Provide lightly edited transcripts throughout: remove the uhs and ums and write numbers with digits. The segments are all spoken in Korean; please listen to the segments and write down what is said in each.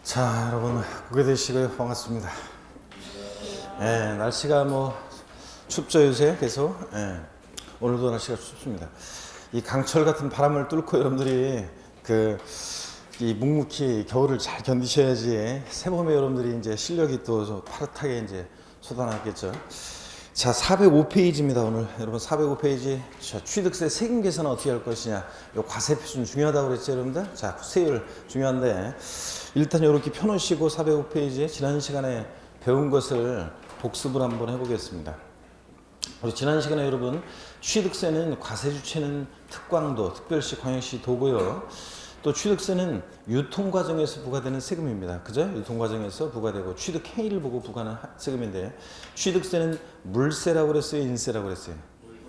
자, 여러분 보게 되시고요. 반갑습니다. 날씨가 춥죠 요새 계속. 오늘도 날씨가 춥습니다. 이 강철 같은 바람을 뚫고 여러분들이 이 묵묵히 겨울을 잘 견디셔야지 새봄에 여러분들이 이제 실력이 또 파릇하게 이제 솟아나겠죠. 자, 405페이지입니다. 오늘 여러분 405페이지. 자, 취득세 세금 계산은 어떻게 할 것이냐. 요 과세 표준 중요하다고 그랬죠, 여러분들? 자, 세율 중요한데 일단 이렇게 펴놓으시고 405페이지에 지난 시간에 배운 것을 복습을 한번 해보겠습니다. 우리 지난 시간에 여러분 취득세는 과세 주체는 특광도, 특별시, 광역시 도고요. 또 취득세는 유통 과정에서 부과되는 세금입니다. 그죠? 유통 과정에서 부과되고 취득 행위를 보고 부과하는 세금인데 취득세는 물세라고 그랬어요? 인세라고 그랬어요?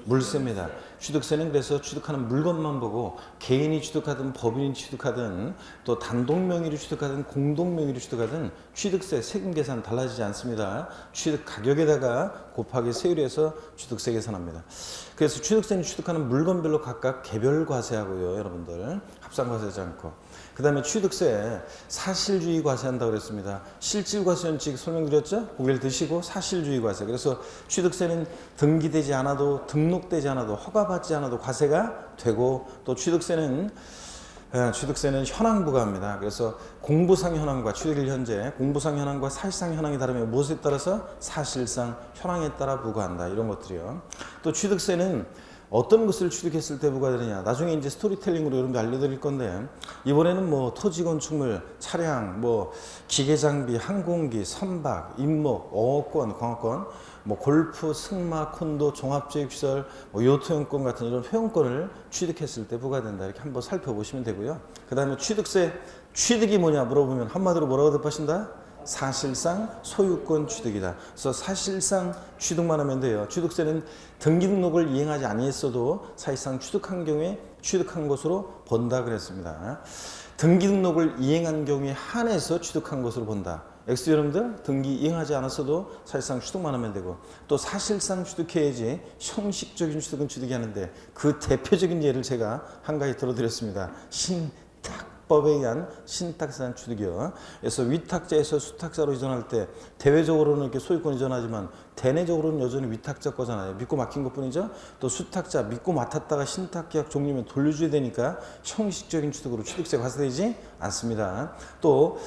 물세입니다. 취득세는 그래서 취득하는 물건만 보고 개인이 취득하든 법인이 취득하든 또 단독 명의로 취득하든 공동 명의로 취득하든 취득세 세금 계산 달라지지 않습니다. 취득 가격에다가 곱하기 세율에서 취득세 계산합니다. 그래서 취득세는 취득하는 물건별로 각각 개별 과세하고요. 여러분들 합산 과세하지 않고. 그 다음에 취득세 사실주의 과세한다고 그랬습니다. 실질 과세는 지금 설명드렸죠? 고개를 드시고 사실주의 과세. 그래서 취득세는 등기되지 않아도 등록되지 않아도 허가받지 않아도 과세가 되고 또 취득세는 현황 부과합니다. 그래서 공부상 현황과 취득일 현재 공부상 현황과 사실상 현황이 다르면 무엇에 따라서 사실상 현황에 따라 부과한다. 이런 것들이요. 또 취득세는 어떤 것을 취득했을 때 부과되느냐. 나중에 이제 스토리텔링으로 여러분들 알려드릴 건데 이번에는 토지 건축물, 차량, 기계 장비, 항공기, 선박, 임목, 어업권, 광업권, 골프, 승마, 콘도, 종합체육시설, 요토용권 같은 이런 회원권을 취득했을 때 부과된다. 이렇게 한번 살펴보시면 되고요. 그 다음에 취득이 뭐냐 물어보면 한마디로 뭐라고 대답하신다? 사실상 소유권 취득이다. 그래서 사실상 취득만 하면 돼요. 취득세는 등기 등록을 이행하지 아니했어도 사실상 취득한 경우에 취득한 것으로 본다 그랬습니다. 등기 등록을 이행한 경우에 한해서 취득한 것으로 본다. X 여러분들 등기 이행하지 않았어도 사실상 취득만 하면 되고 또 사실상 취득해야지 형식적인 취득은 취득이 하는데 그 대표적인 예를 제가 한 가지 들어드렸습니다. 법에 의한 신탁산 취득이요. 그래서 위탁자에서 수탁자로 이전할 때 대외적으로는 이렇게 소유권 이전하지만 대내적으로는 여전히 위탁자 거잖아요. 믿고 맡긴 것뿐이죠. 또 수탁자 믿고 맡았다가 신탁계약 종료면 돌려줘야 되니까 형식적인 취득으로 취득세 과세되지 않습니다. 또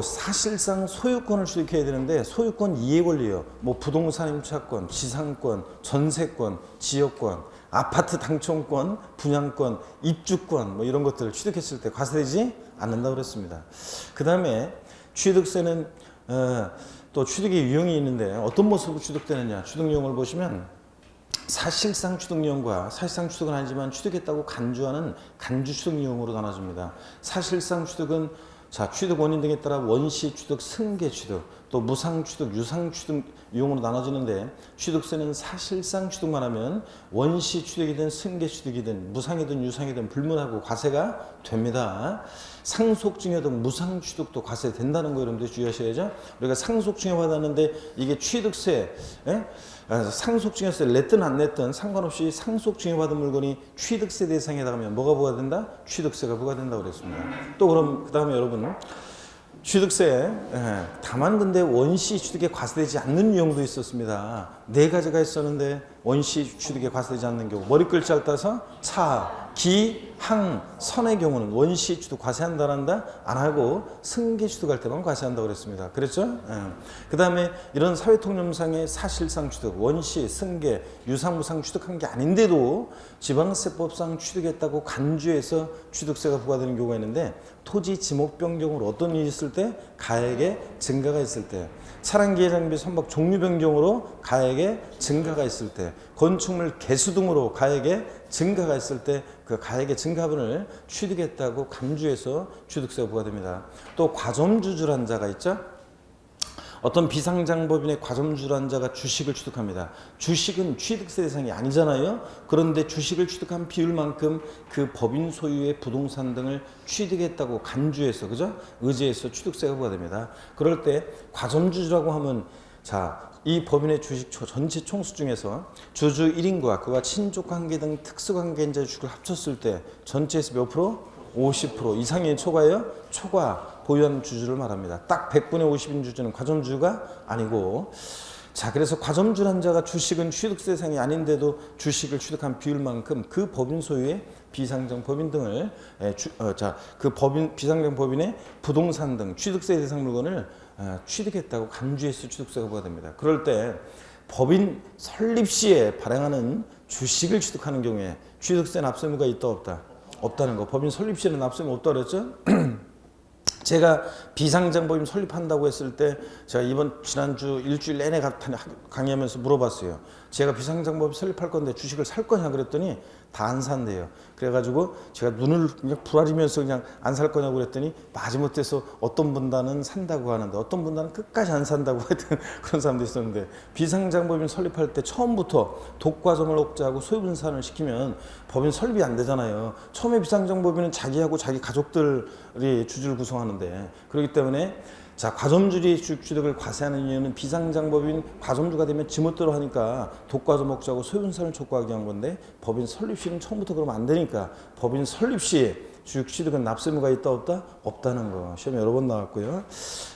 사실상 소유권을 취득해야 되는데 소유권 이해 권리요. 부동산 임차권, 지상권, 전세권, 지역권, 아파트 당첨권, 분양권, 입주권 이런 것들을 취득했을 때 과세되지 않는다고 그랬습니다. 그 다음에 취득세는 또 취득의 유형이 있는데 어떤 모습으로 취득되느냐. 취득 유형을 보시면 사실상 취득 유형과 사실상 취득은 아니지만 취득했다고 간주하는 간주 취득 유형으로 나눠집니다. 사실상 취득은 취득 원인 등에 따라 원시 취득, 승계 취득, 또 무상 취득, 유상 취득 유형으로 나눠지는데 취득세는 사실상 취득만 하면 원시 취득이든 승계 취득이든 무상이든 유상이든 불문하고 과세가 됩니다. 상속증여등 무상 취득도 과세된다는 거 여러분들 주의하셔야죠. 우리가 상속증여 받았는데 이게 취득세, 상속증여세 냈든 안 냈든 상관없이 상속증여 받은 물건이 취득세 대상에 해당하면 뭐가 부과된다? 취득세가 부과된다고 그랬습니다. 또 그럼 그 다음에 여러분 취득세, 다만 근데 원시 취득에 과세되지 않는 유형도 있었습니다. 네 가지가 있었는데 원시 취득에 과세되지 않는 경우 머리글자를 따서 차, 기, 항, 선의 경우는 원시 취득 과세한다란다 안 하고 승계 취득할 때만 과세한다고 그랬습니다. 그랬죠? 그 다음에 이런 사회통념상의 사실상 취득, 원시, 승계, 유상, 무상 취득한 게 아닌데도 지방세법상 취득했다고 간주해서 취득세가 부과되는 경우가 있는데 토지 지목 변경으로 어떤 일이 있을 때 가액의 증가가 있을 때 차량, 기계, 장비, 선박 종류 변경으로 가액의 증가가 있을 때 건축물 개수 등으로 가액의 증가가 있을 때 그 가액의 증가분을 취득했다고 간주해서 취득세가 부과됩니다. 또 과점주주란 자가 있죠. 어떤 비상장법인의 과점주주란 자가 주식을 취득합니다. 주식은 취득세 대상이 아니잖아요. 그런데 주식을 취득한 비율만큼 그 법인 소유의 부동산 등을 취득했다고 간주해서 그죠? 의지해서 취득세가 부과됩니다. 그럴 때 과점주주라고 하면 이 법인의 주식 전체 총수 중에서 주주 1인과 그와 친족관계 등 특수관계인자 주식을 합쳤을 때 전체에서 몇 프로? 50% 이상의 초과예요. 초과 보유한 주주를 말합니다. 딱 100분의 50인 주주는 과점주가 아니고, 자, 그래서 과점주란 자가 주식은 취득세 대상이 아닌데도 주식을 취득한 비율만큼 그 법인 소유의 비상장 법인 등을 그 법인 비상장 법인의 부동산 등 취득세 대상 물건을 취득했다고 간주해서 취득세가 부과됩니다. 그럴 때 법인 설립 시에 발행하는 주식을 취득하는 경우에 취득세 납세 의무가 있다 없다? 없다는 거. 법인 설립 시에는 납세 의무 없다 그랬죠? 제가 비상장 법인 설립한다고 했을 때 제가 지난주 일주일 내내 강의하면서 물어봤어요. 제가 비상장 법인 설립할 건데 주식을 살 거냐 그랬더니 다 안 산대요. 그래가지고 제가 눈을 그냥 부라리면서 그냥 안 살 거냐고 그랬더니 마지못해서 어떤 분단은 산다고 하는데 어떤 분단은 끝까지 안 산다고 하여튼 그런 사람도 있었는데, 비상장 법인 설립할 때 처음부터 독과점을 억제하고 소유분산을 시키면 법인 설립이 안 되잖아요. 처음에 비상장 법인은 자기하고 자기 가족들이 주주를 구성하는데, 그렇기 때문에 자, 과점주의 취득을 과세하는 이유는 비상장 법인 과점주가 되면 지멋대로 하니까 독과점 억제하고 소유분산을 촉구하게 한 건데, 법인 설립 시는 처음부터 그러면 안 되니까 법인 설립 시에 주식 취득은 납세 의무가 있다 없다? 없다는 거. 시험에 여러 번 나왔고요.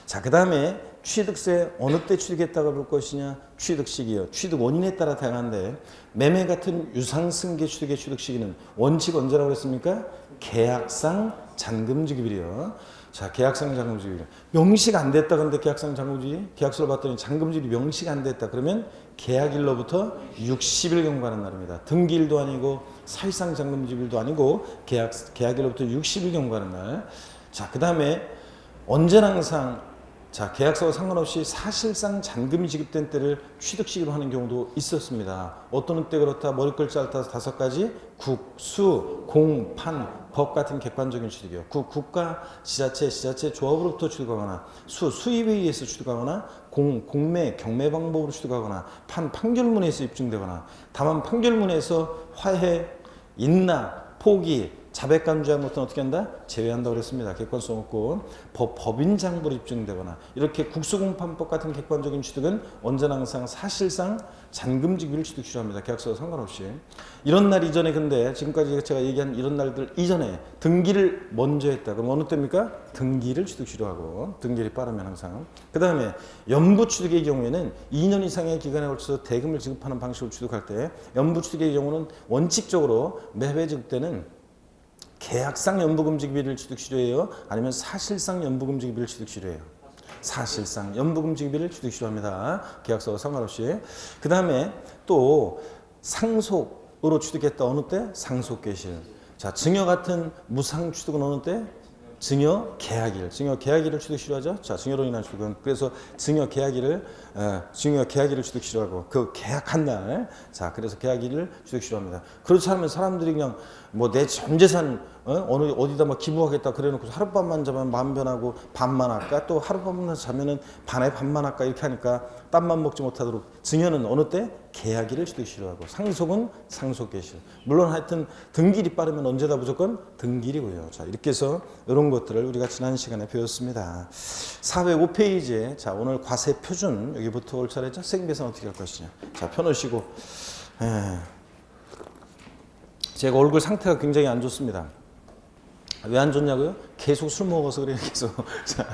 자, 그 다음에 취득세 어느 때 취득했다고 볼 것이냐? 취득 시기요. 취득 원인에 따라 다양한데, 매매 같은 유상승계 취득의 취득 시기는 원칙 언제라고 했습니까? 계약상 잔금지급일이요. 자, 계약상 잔금지급일. 명시가 안 됐다. 근데 계약상 잔금지급일, 계약서를 봤더니 잔금지급이 명시가 안 됐다. 그러면 계약일로부터 60일 경과하는 날입니다. 등기일도 아니고 사실상 잔금지급일도 아니고 계약일로부터 60일 경과하는 날. 자, 그 다음에 언제나 항상 자, 계약서와 상관없이 사실상 잔금이 지급된 때를 취득시기로 하는 경우도 있었습니다. 어떤 때 그렇다. 머리글자 따라서 5가지 국, 수, 공, 판, 법 같은 객관적인 취득이요. 국가, 지자체, 조합으로부터 취득하거나, 수입에 의해서 취득하거나, 공매, 경매 방법으로 취득하거나, 판결문에서 입증되거나, 다만 판결문에서 화해, 인나, 포기, 자백 간주한 것은 어떻게 한다? 제외한다고 그랬습니다. 객관성 없고 법인 장부로 입증되거나, 이렇게 국수공판법 같은 객관적인 취득은 언제나 항상 사실상 잔금지급을 취득시로 합니다. 계약서와 상관없이. 이런 날 이전에, 근데 지금까지 제가 얘기한 이런 날들 이전에 등기를 먼저 했다. 그럼 어느 때입니까? 등기를 취득시로 하고, 등기일이 빠르면 항상. 그 다음에 연부 취득의 경우에는 2년 이상의 기간에 걸쳐서 대금을 지급하는 방식으로 취득할 때, 연부 취득의 경우는 원칙적으로 매회 지급 때는 계약상 연부금지급일을 취득시료해요? 아니면 사실상 연부금지급일을 취득시료해요? 사실상 연부금지급일을 취득시료합니다. 계약서와 상관없이. 그 다음에 또 상속으로 취득했다. 어느 때? 상속개실. 자, 증여 같은 무상 취득은 어느 때? 증여 계약일. 증여 계약일을 취득시료하죠. 자, 증여로 인한 취득은 그래서 증여 계약일을 취득시료하고, 그 계약한 날, 자, 그래서 계약일을 취득시료합니다. 그렇지 않으면 사람들이 그냥 뭐 내 전 재산 어디다 뭐 기부하겠다 그래놓고 하룻밤만 자면 마음 변하고 반만 할까, 또 하룻밤만 자면은 반에 반만 할까, 이렇게 하니까 땀만 먹지 못하도록 증여는 어느 때? 계약일을 취득시료하고, 상속은 상속개실. 물론 하여튼 등기일이 빠르면 언제다? 무조건 등기일이고요. 자, 이렇게 해서 이런 것들을 우리가 지난 시간에 배웠습니다. 405페이지에 자, 오늘 과세 표준 여기부터 올 차례죠. 세금계산 어떻게 할 것이냐. 자, 펴놓으시고. 제가 얼굴 상태가 굉장히 안 좋습니다. 왜 안 좋냐고요? 계속 술 먹어서 그래요. 계속. 자,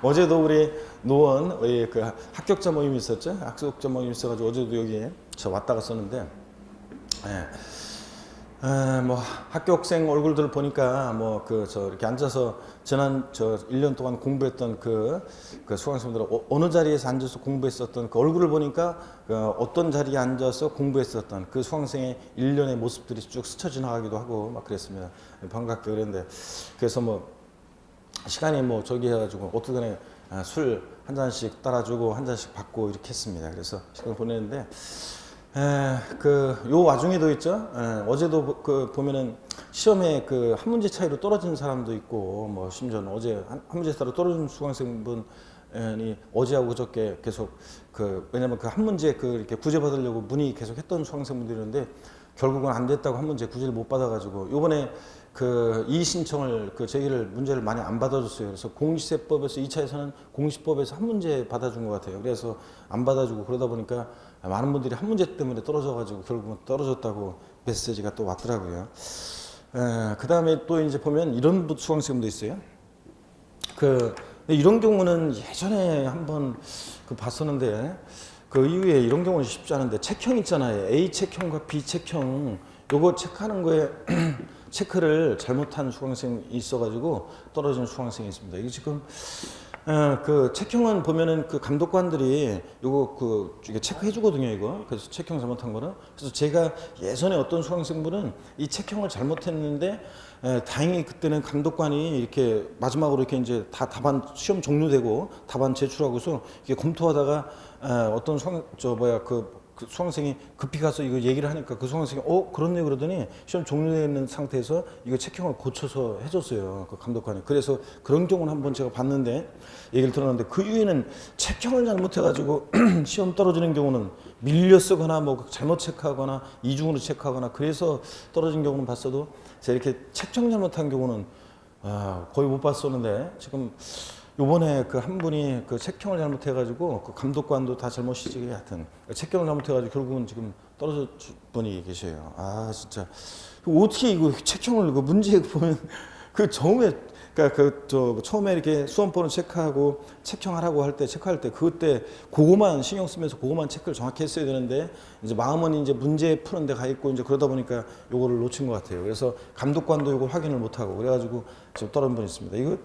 어제도 우리 노원 그 합격자 모임이 있었죠. 합격자 모임이 있어가지고 어제도 여기에 저 왔다 갔었는데, 뭐 합격생 얼굴들 보니까 뭐 이렇게 앉아서 지난 1년 동안 공부했던 그 수강생들 어느 자리에서 앉아서 공부했었던 그 얼굴을 보니까 어떤 자리에 앉아서 공부했었던 그 수강생의 1년의 모습들이 쭉 스쳐 지나가기도 하고 막 그랬습니다. 반갑게 그랬는데, 그래서 뭐 시간이 뭐 저기 해가지고 어떻게 술 한 잔씩 따라주고 한 잔씩 받고 이렇게 했습니다. 그래서 시간을 보냈는데, 요 와중에도 있죠. 어제도 보면은 시험에 한 문제 차이로 떨어진 사람도 있고, 뭐 심지어는 어제 한 문제 차이로 떨어진 수강생분이 어제하고 그저께 계속 왜냐면 한 문제 이렇게 구제 받으려고 문의 계속 했던 수강생분들이 있는데, 결국은 안 됐다고 한 문제 구제를 못 받아가지고 요번에 이의 신청을 제기를 문제를 많이 안 받아줬어요. 그래서 공시세법에서 2차에서는 공시법에서 한 문제 받아준 것 같아요. 그래서 안 받아주고 그러다 보니까 많은 분들이 한 문제 때문에 떨어져가지고 결국은 떨어졌다고 메시지가 또 왔더라고요. 그 다음에 또 이제 보면 이런 수강생도 있어요. 이런 경우는 예전에 한번 봤었는데 그 이후에 이런 경우는 쉽지 않은데 책형 있잖아요. A 책형과 B 책형 요거 체크하는 거에 체크를 잘못한 수강생이 있어가지고 떨어진 수강생이 있습니다. 이게 지금 그 책형은 보면은 그 감독관들이 요거 이게 체크해 주거든요, 이거. 그래서 책형 잘못한 거는. 그래서 제가 예전에 어떤 수강생분은 이 책형을 잘못했는데 다행히 그때는 감독관이 이렇게 마지막으로 이렇게 이제 다 답안 시험 종료되고 답안 제출하고서 이게 검토하다가 어떤 그 수강생이 급히 가서 이거 얘기를 하니까 그 수강생이 그렇네 그러더니 시험 종료되어 있는 상태에서 이거 책형을 고쳐서 해줬어요, 그 감독관이. 그래서 그런 경우는 한번 제가 봤는데 얘기를 들었는데 그 이후에는 책형을 잘못해가지고 시험 떨어지는 경우는 밀려 쓰거나 뭐 잘못 체크하거나 이중으로 체크하거나 그래서 떨어진 경우는 봤어도 제가 이렇게 책형 잘못한 경우는 거의 못 봤었는데 지금 요번에 그 한 분이 그 책형을 잘못해가지고 그 감독관도 다 잘못이지 하여튼 책형을 잘못해가지고 결국은 지금 떨어진 분이 계셔요. 진짜 어떻게 이거 책형을 그 문제 보면 그 처음에 처음에 이렇게 수험번호 체크하고 책형하라고 할 때 체크할 때 그때 그거만 신경 쓰면서 그거만 체크를 정확히 했어야 되는데 이제 마음은 이제 문제 푸는 데 가 있고 이제 그러다 보니까 요거를 놓친 것 같아요. 그래서 감독관도 요걸 확인을 못 하고 그래가지고 지금 떨어진 분이 있습니다. 이거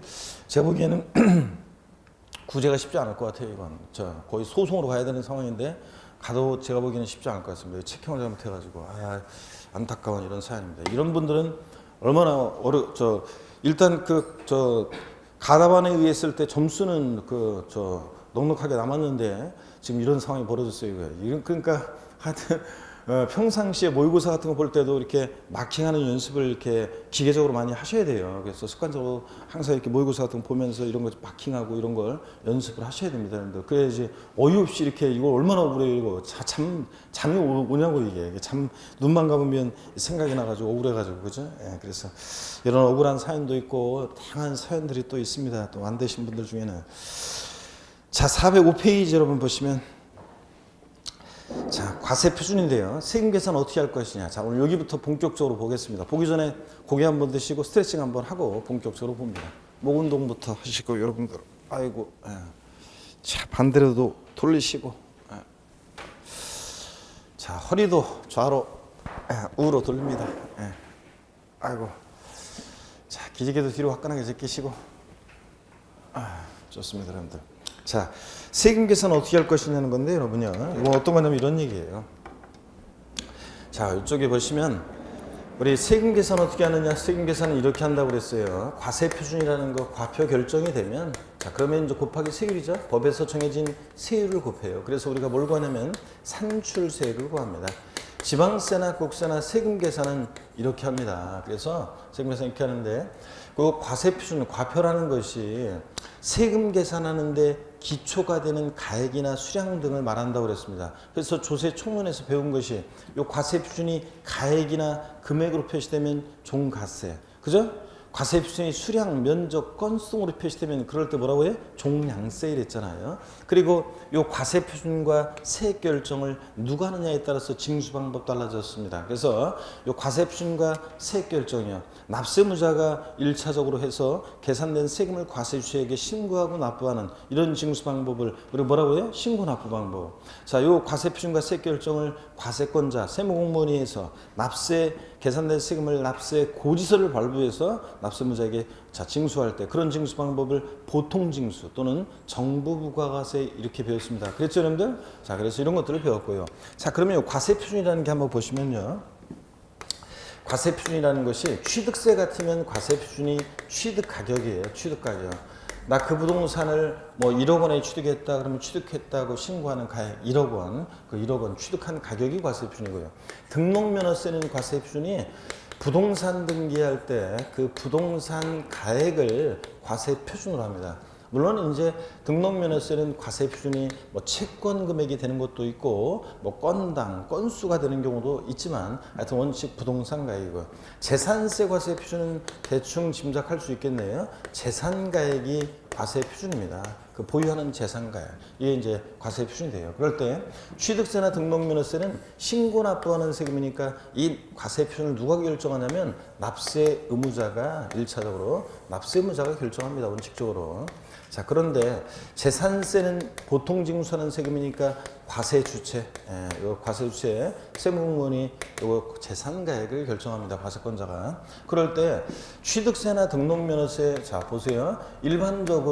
제가 보기에는 구제가 쉽지 않을 것 같아요. 이건 거의 소송으로 가야 되는 상황인데 가도 제가 보기에는 쉽지 않을 것 같습니다. 책형을 잘못해가지고 안타까운 이런 사연입니다. 이런 분들은 얼마나 일단 가답안에 의했을 때 점수는 넉넉하게 남았는데 지금 이런 상황이 벌어졌어요. 그러니까 하여튼 평상시에 모의고사 같은 거 볼 때도 이렇게 마킹하는 연습을 이렇게 기계적으로 많이 하셔야 돼요. 그래서 습관적으로 항상 이렇게 모의고사 같은 거 보면서 이런 거 마킹하고 이런 걸 연습을 하셔야 됩니다. 그래야지 어이없이 이렇게 이거 얼마나 억울해요. 이거 잠이 오냐고 이게 눈만 감으면 생각이 나가지고 억울해가지고 그죠? 그래서 이런 억울한 사연도 있고 다양한 사연들이 또 있습니다. 또 안 되신 분들 중에는 405페이지 여러분 보시면 과세 표준인데요. 세금 계산 어떻게 할 것이냐. 오늘 여기부터 본격적으로 보겠습니다. 보기 전에 고개 한번 드시고 스트레칭 한번 하고 본격적으로 봅니다. 목 운동부터 하시고 여러분들 반대로도 돌리시고 허리도 좌로 우로 돌립니다. 기지개도 뒤로 화끈하게 제끼시고 좋습니다, 여러분들. 세금 계산 어떻게 할 것이냐는 건데 여러분요. 이거 어떤 거냐면 이런 얘기예요. 이쪽에 보시면 우리 세금 계산 어떻게 하느냐. 세금 계산은 이렇게 한다고 그랬어요. 과세 표준이라는 거 과표 결정이 되면 그러면 이제 곱하기 세율이죠. 법에서 정해진 세율을 곱해요. 그래서 우리가 뭘 구하냐면 산출세율을 구합니다. 지방세나 국세나 세금 계산은 이렇게 합니다. 그래서 세금 계산 이렇게 하는데 그 과세 표준, 과표라는 것이 세금 계산하는데 기초가 되는 가액이나 수량 등을 말한다고 그랬습니다. 그래서 조세 총론에서 배운 것이 이 과세 표준이 가액이나 금액으로 표시되면 종가세, 그죠? 과세 표준이 수량, 면적, 건수 등으로 표시되면 그럴 때 뭐라고 해요? 종량세 이랬잖아요. 그리고 이 과세 표준과 세액 결정을 누가 하느냐에 따라서 징수 방법 달라졌습니다. 그래서 이 과세 표준과 세액 결정이요. 납세무자가 1차적으로 해서 계산된 세금을 과세주에게 신고하고 납부하는 이런 징수 방법을 우리 뭐라고 해요? 신고 납부 방법. 이 과세 표준과 세액 결정을 과세권자, 세무공무원이 해서 계산된 세금을 납세 고지서를 발부해서 납세무자에게 징수할 때 그런 징수 방법을 보통징수 또는 정부 부가과세 이렇게 배웠습니다. 그랬죠, 여러분들? 그래서 이런 것들을 배웠고요. 그러면 과세 표준이라는 게 한번 보시면요. 과세 표준이라는 것이 취득세 같으면 과세 표준이 취득 가격이에요. 취득 가격. 나 그 부동산을 1억 원에 취득했다 그러면 취득했다고 신고하는 가액 1억 원. 그 1억 원 취득한 가격이 과세 표준이고요. 등록면허세는 과세 표준이 부동산 등기할 때 그 부동산 가액을 과세 표준으로 합니다. 물론 이제 등록면허세는 과세 표준이 채권 금액이 되는 것도 있고 건당, 건수가 되는 경우도 있지만 하여튼 원칙 부동산 가액이고요. 재산세 과세 표준은 대충 짐작할 수 있겠네요. 재산 가액이 과세 표준입니다. 그 보유하는 재산가액 이게 이제 과세 표준이 돼요. 그럴 때 취득세나 등록면허세는 신고 납부하는 세금이니까 이 과세 표준을 누가 결정하냐면 납세 의무자가 1차적으로 납세 의무자가 결정합니다. 원칙적으로. 자, 그런데 재산세는 보통 징수하는 세금이니까 과세 주체, 요 과세 주체 세무공무원이 요 재산가액을 결정합니다. 과세권자가. 그럴 때 취득세나 등록면허세, 자 보세요. 일반적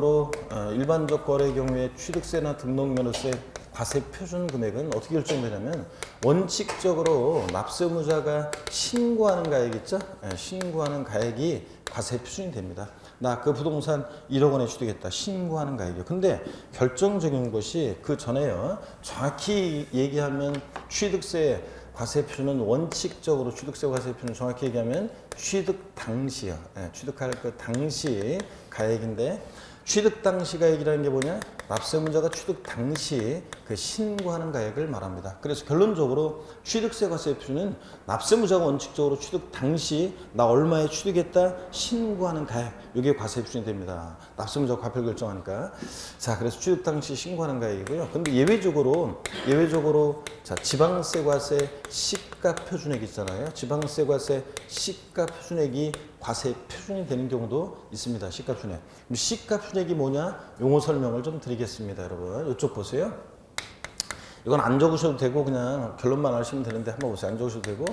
거래 경우에 취득세나 등록면허세 과세 표준 금액은 어떻게 결정되냐면 원칙적으로 납세 의무자가 신고하는 가액 있죠? 신고하는 가액이 과세 표준이 됩니다. 나 그 부동산 1억 원에 취득했다. 신고하는 가액이요. 근데 결정적인 것이 그 전에요. 정확히 얘기하면 취득세 과세 표준은 원칙적으로 취득세 과세 표준은 정확히 얘기하면 취득 당시요. 취득할 그 당시 가액인데 취득 당시 가액이라는 게 뭐냐? 납세 의무자가 취득 당시 그 신고하는 가액을 말합니다. 그래서 결론적으로 취득세 과세 표준은 납세 의무자가 원칙적으로 취득 당시 나 얼마에 취득했다 신고하는 가액 이게 과세 표준이 됩니다. 납세 의무자가 과표를 결정하니까. 자, 그래서 취득 당시 신고하는 가액이고요. 근데 예외적으로 자, 지방세 과세 시가 표준액 있잖아요. 지방세 과세 시가 표준액이 과세 표준이 되는 경우도 있습니다. 시가 표준액. 그럼 시가 표준액이 뭐냐? 용어 설명을 좀 드리겠습니다, 여러분. 이쪽 보세요. 이건 안 적으셔도 되고 그냥 결론만 하시면 되는데 한번 보세요. 안 적으셔도 되고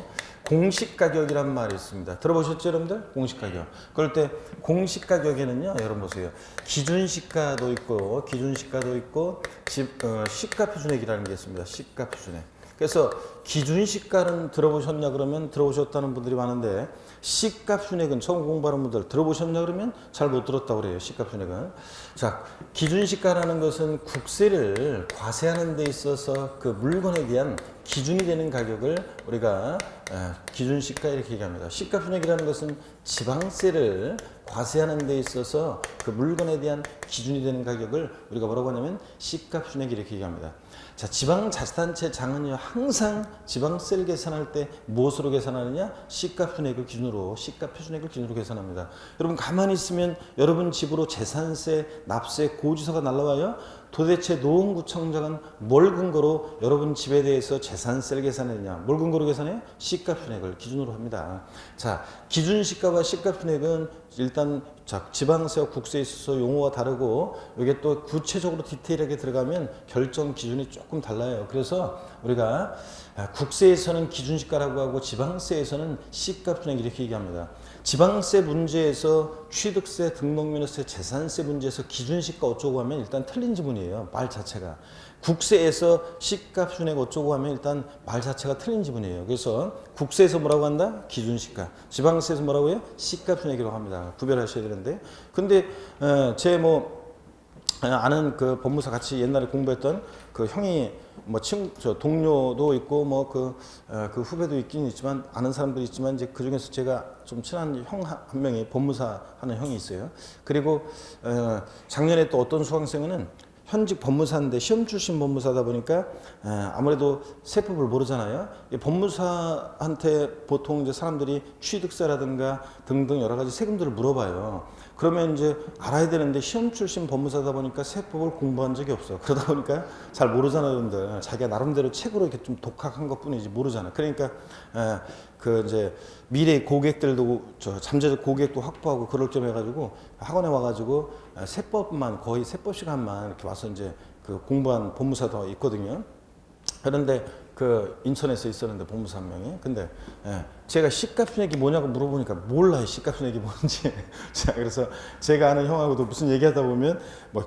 공시가격이란 말이 있습니다. 들어보셨죠, 여러분들? 공시가격. 그럴 때 공시가격에는요, 여러분 보세요. 기준시가도 있고 시가표준액이라는 게 있습니다. 시가표준액. 그래서 기준시가는 들어보셨냐 그러면 들어보셨다는 분들이 많은데 시가표준액은 처음 공부하는 분들 들어보셨냐 그러면 잘 못 들었다고 그래요. 시가표준액은. 자, 기준시가라는 것은 국세를 과세하는 데 있어서 그 물건에 대한 기준이 되는 가격을 우리가 기준시가 이렇게 얘기합니다. 시가표준액이라는 것은 지방세를 과세하는 데 있어서 그 물건에 대한 기준이 되는 가격을 우리가 뭐라고 하냐면 시가표준액 이렇게 얘기합니다. 자, 지방자치단체장은요 항상 지방세를 계산할 때 무엇으로 계산하느냐? 시가표준액을 기준으로 계산합니다. 여러분 가만히 있으면 여러분 집으로 재산세, 납세, 고지서가 날라와요. 도대체 노원구청장은 뭘 근거로 여러분 집에 대해서 재산세를 계산했냐? 뭘 근거로 계산해요? 시가표준액을 기준으로 합니다. 자, 기준시가와 시가표준액은 일단 자, 지방세와 국세에 있어서 용어가 다르고 이게 또 구체적으로 디테일하게 들어가면 결정 기준이 조금 달라요. 그래서 우리가 국세에서는 기준시가라고 하고 지방세에서는 시가표준액 이렇게 얘기합니다. 지방세 문제에서 취득세, 등록면허세, 재산세 문제에서 기준시가 어쩌고 하면 일단 틀린 지문이에요. 말 자체가. 국세에서 시가표준액 어쩌고 하면 일단 말 자체가 틀린 지문이에요. 그래서 국세에서 뭐라고 한다? 기준시가. 지방세에서 뭐라고 해요? 시가표준액이라고 합니다. 구별하셔야 되는데. 근데 제 아는 그 법무사 같이 옛날에 공부했던 그 형이 저 동료도 있고 그 후배도 있긴 있지만 아는 사람들이 있지만 이제 그 중에서 제가 좀 친한 형 한 명이 법무사 하는 형이 있어요. 그리고 작년에 또 어떤 수강생은 현직 법무사인데 시험 출신 법무사다 보니까 아무래도 세법을 모르잖아요. 법무사한테 보통 이제 사람들이 취득세라든가 등등 여러 가지 세금들을 물어봐요. 그러면 이제 알아야 되는데 시험 출신 법무사다 보니까 세법을 공부한 적이 없어. 그러다 보니까 잘 모르잖아요, 여러분들. 자기가 나름대로 책으로 이렇게 좀 독학한 것뿐이지 모르잖아. 그러니까 그 이제 미래 고객들도 잠재적 고객도 확보하고 그럴 점 해가지고 학원에 와가지고 세법만 거의 세법 시간만 이렇게 와서 이제 그 공부한 법무사도 있거든요. 그런데 그 인천에서 있었는데 법무사 한 명이. 근데 제가 시가표준액이 뭐냐고 물어보니까 몰라요. 시가표준액이 뭔지. 자, 그래서 제가 아는 형하고도 무슨 얘기하다 보면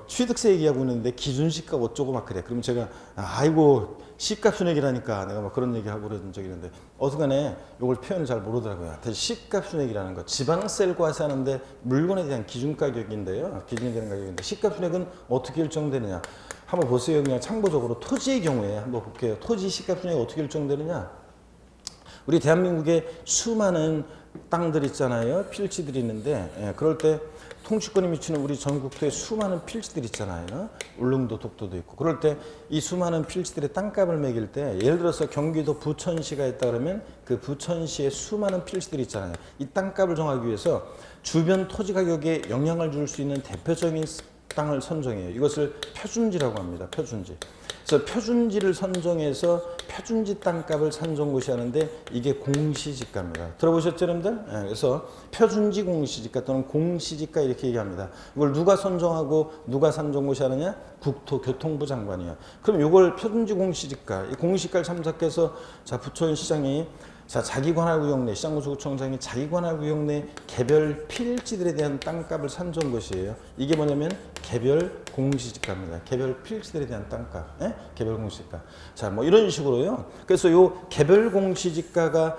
취득세 얘기하고 있는데 기준시가 어쩌고 막 그래. 그러면 제가 아이고 시가표준액이라니까 내가 그런 얘기하고 그런 적이 있는데 어쨌간에 이걸 표현을 잘 모르더라고요. 시가표준액이라는 거 지방세를 과세하는데 물건에 대한 기준가격인데요. 기준이 되는 가격인데 시가표준액은 어떻게 결정되느냐? 한번 보세요. 그냥 참고적으로 토지의 경우에 한번 볼게요. 토지 시가표준액이 어떻게 결정되느냐? 우리 대한민국에 수많은 땅들 있잖아요. 필지들이 있는데 그럴 때 통치권이 미치는 우리 전국토에 수많은 필지들 있잖아요. 울릉도, 독도도 있고. 그럴 때 이 수많은 필지들의 땅값을 매길 때 예를 들어서 경기도 부천시가 있다 그러면 그 부천시에 수많은 필지들이 있잖아요. 이 땅값을 정하기 위해서 주변 토지 가격에 영향을 줄 수 있는 대표적인 땅을 선정해요. 이것을 표준지라고 합니다. 표준지. 그래서 표준지를 선정해서 표준지 땅값을 산정고시하는데 이게 공시지가입니다. 들어보셨죠, 여러분들? 네, 그래서 표준지 공시지가 또는 공시지가 이렇게 얘기합니다. 이걸 누가 선정하고 누가 산정고시하느냐? 국토교통부 장관이요. 그럼 이걸 표준지 공시지가, 이 공시가를 참작해서 자 부처인 시장이 자 자기 관할구역 내 시장군수구청장이 자기 관할구역 내 개별 필지들에 대한 땅값을 산정한 것이에요. 이게 뭐냐면 개별 공시지가입니다. 개별 필지들에 대한 땅값, 개별 공시지가. 자, 뭐 이런 식으로요. 그래서 요 개별 공시지가가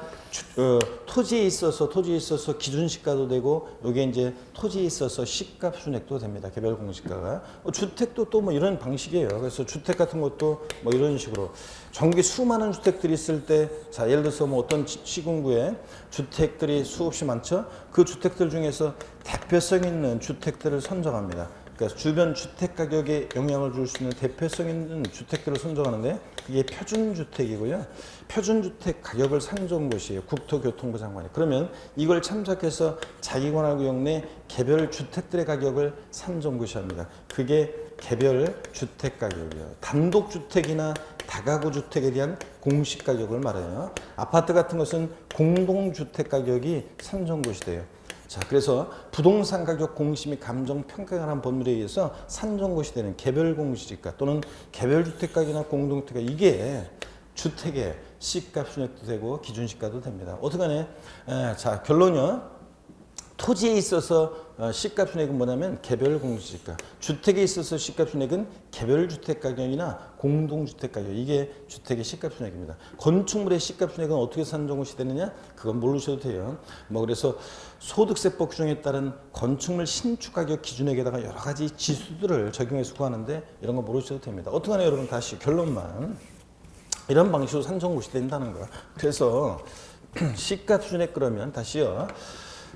토지에 있어서 기준시가도 되고, 요게 이제 토지에 있어서 시가 순액도 됩니다. 개별 공시지가가. 주택도 또 뭐 이런 방식이에요. 그래서 주택 같은 것도 뭐 이런 식으로 전국에 수많은 주택들이 있을 때, 자 예를 들어서 뭐 어떤 시군구에 주택들이 수없이 많죠. 그 주택들 중에서 대표성 있는 주택들을 선정합니다. 그러니까 주변 주택 가격에 영향을 줄 수 있는 대표성 있는 주택들을 선정하는데 그게 표준주택이고요. 표준주택 가격을 산정한 것이에요. 국토교통부 장관이. 그러면 이걸 참작해서 자기관할구역 내 개별 주택들의 가격을 산정고시합니다. 그게 개별 주택 가격이에요. 단독주택이나 다가구 주택에 대한 공시 가격을 말해요. 아파트 같은 것은 공동주택 가격이 산정고시 돼요. 자, 그래서 부동산 가격 공시 및 감정 평가에 관한 법률에 의해서 산정고시 되는 개별 공시지가 또는 개별 주택 가격이나 공동주택 가격, 이게 주택의 시가 순액도 되고 기준시가도 됩니다. 어떡하네? 자, 결론이요. 토지에 있어서 시가 순액은 뭐냐면 개별 공시지가, 주택에 있어서 시가 순액은 개별 주택 가격이나 공동주택 가격, 이게 주택의 시가 순액입니다. 건축물의 시가 순액은 어떻게 산정고시 되느냐? 그건 모르셔도 돼요. 뭐 그래서 소득세법 규정에 따른 건축물 신축 가격 기준액에다가 여러 가지 지수들을 적용해서 구하는데 이런 거 모르셔도 됩니다. 어떡하냐 여러분, 다시 결론만 이런 방식으로 산정고시 된다는 거야. 그래서 시가 순액 그러면 다시요.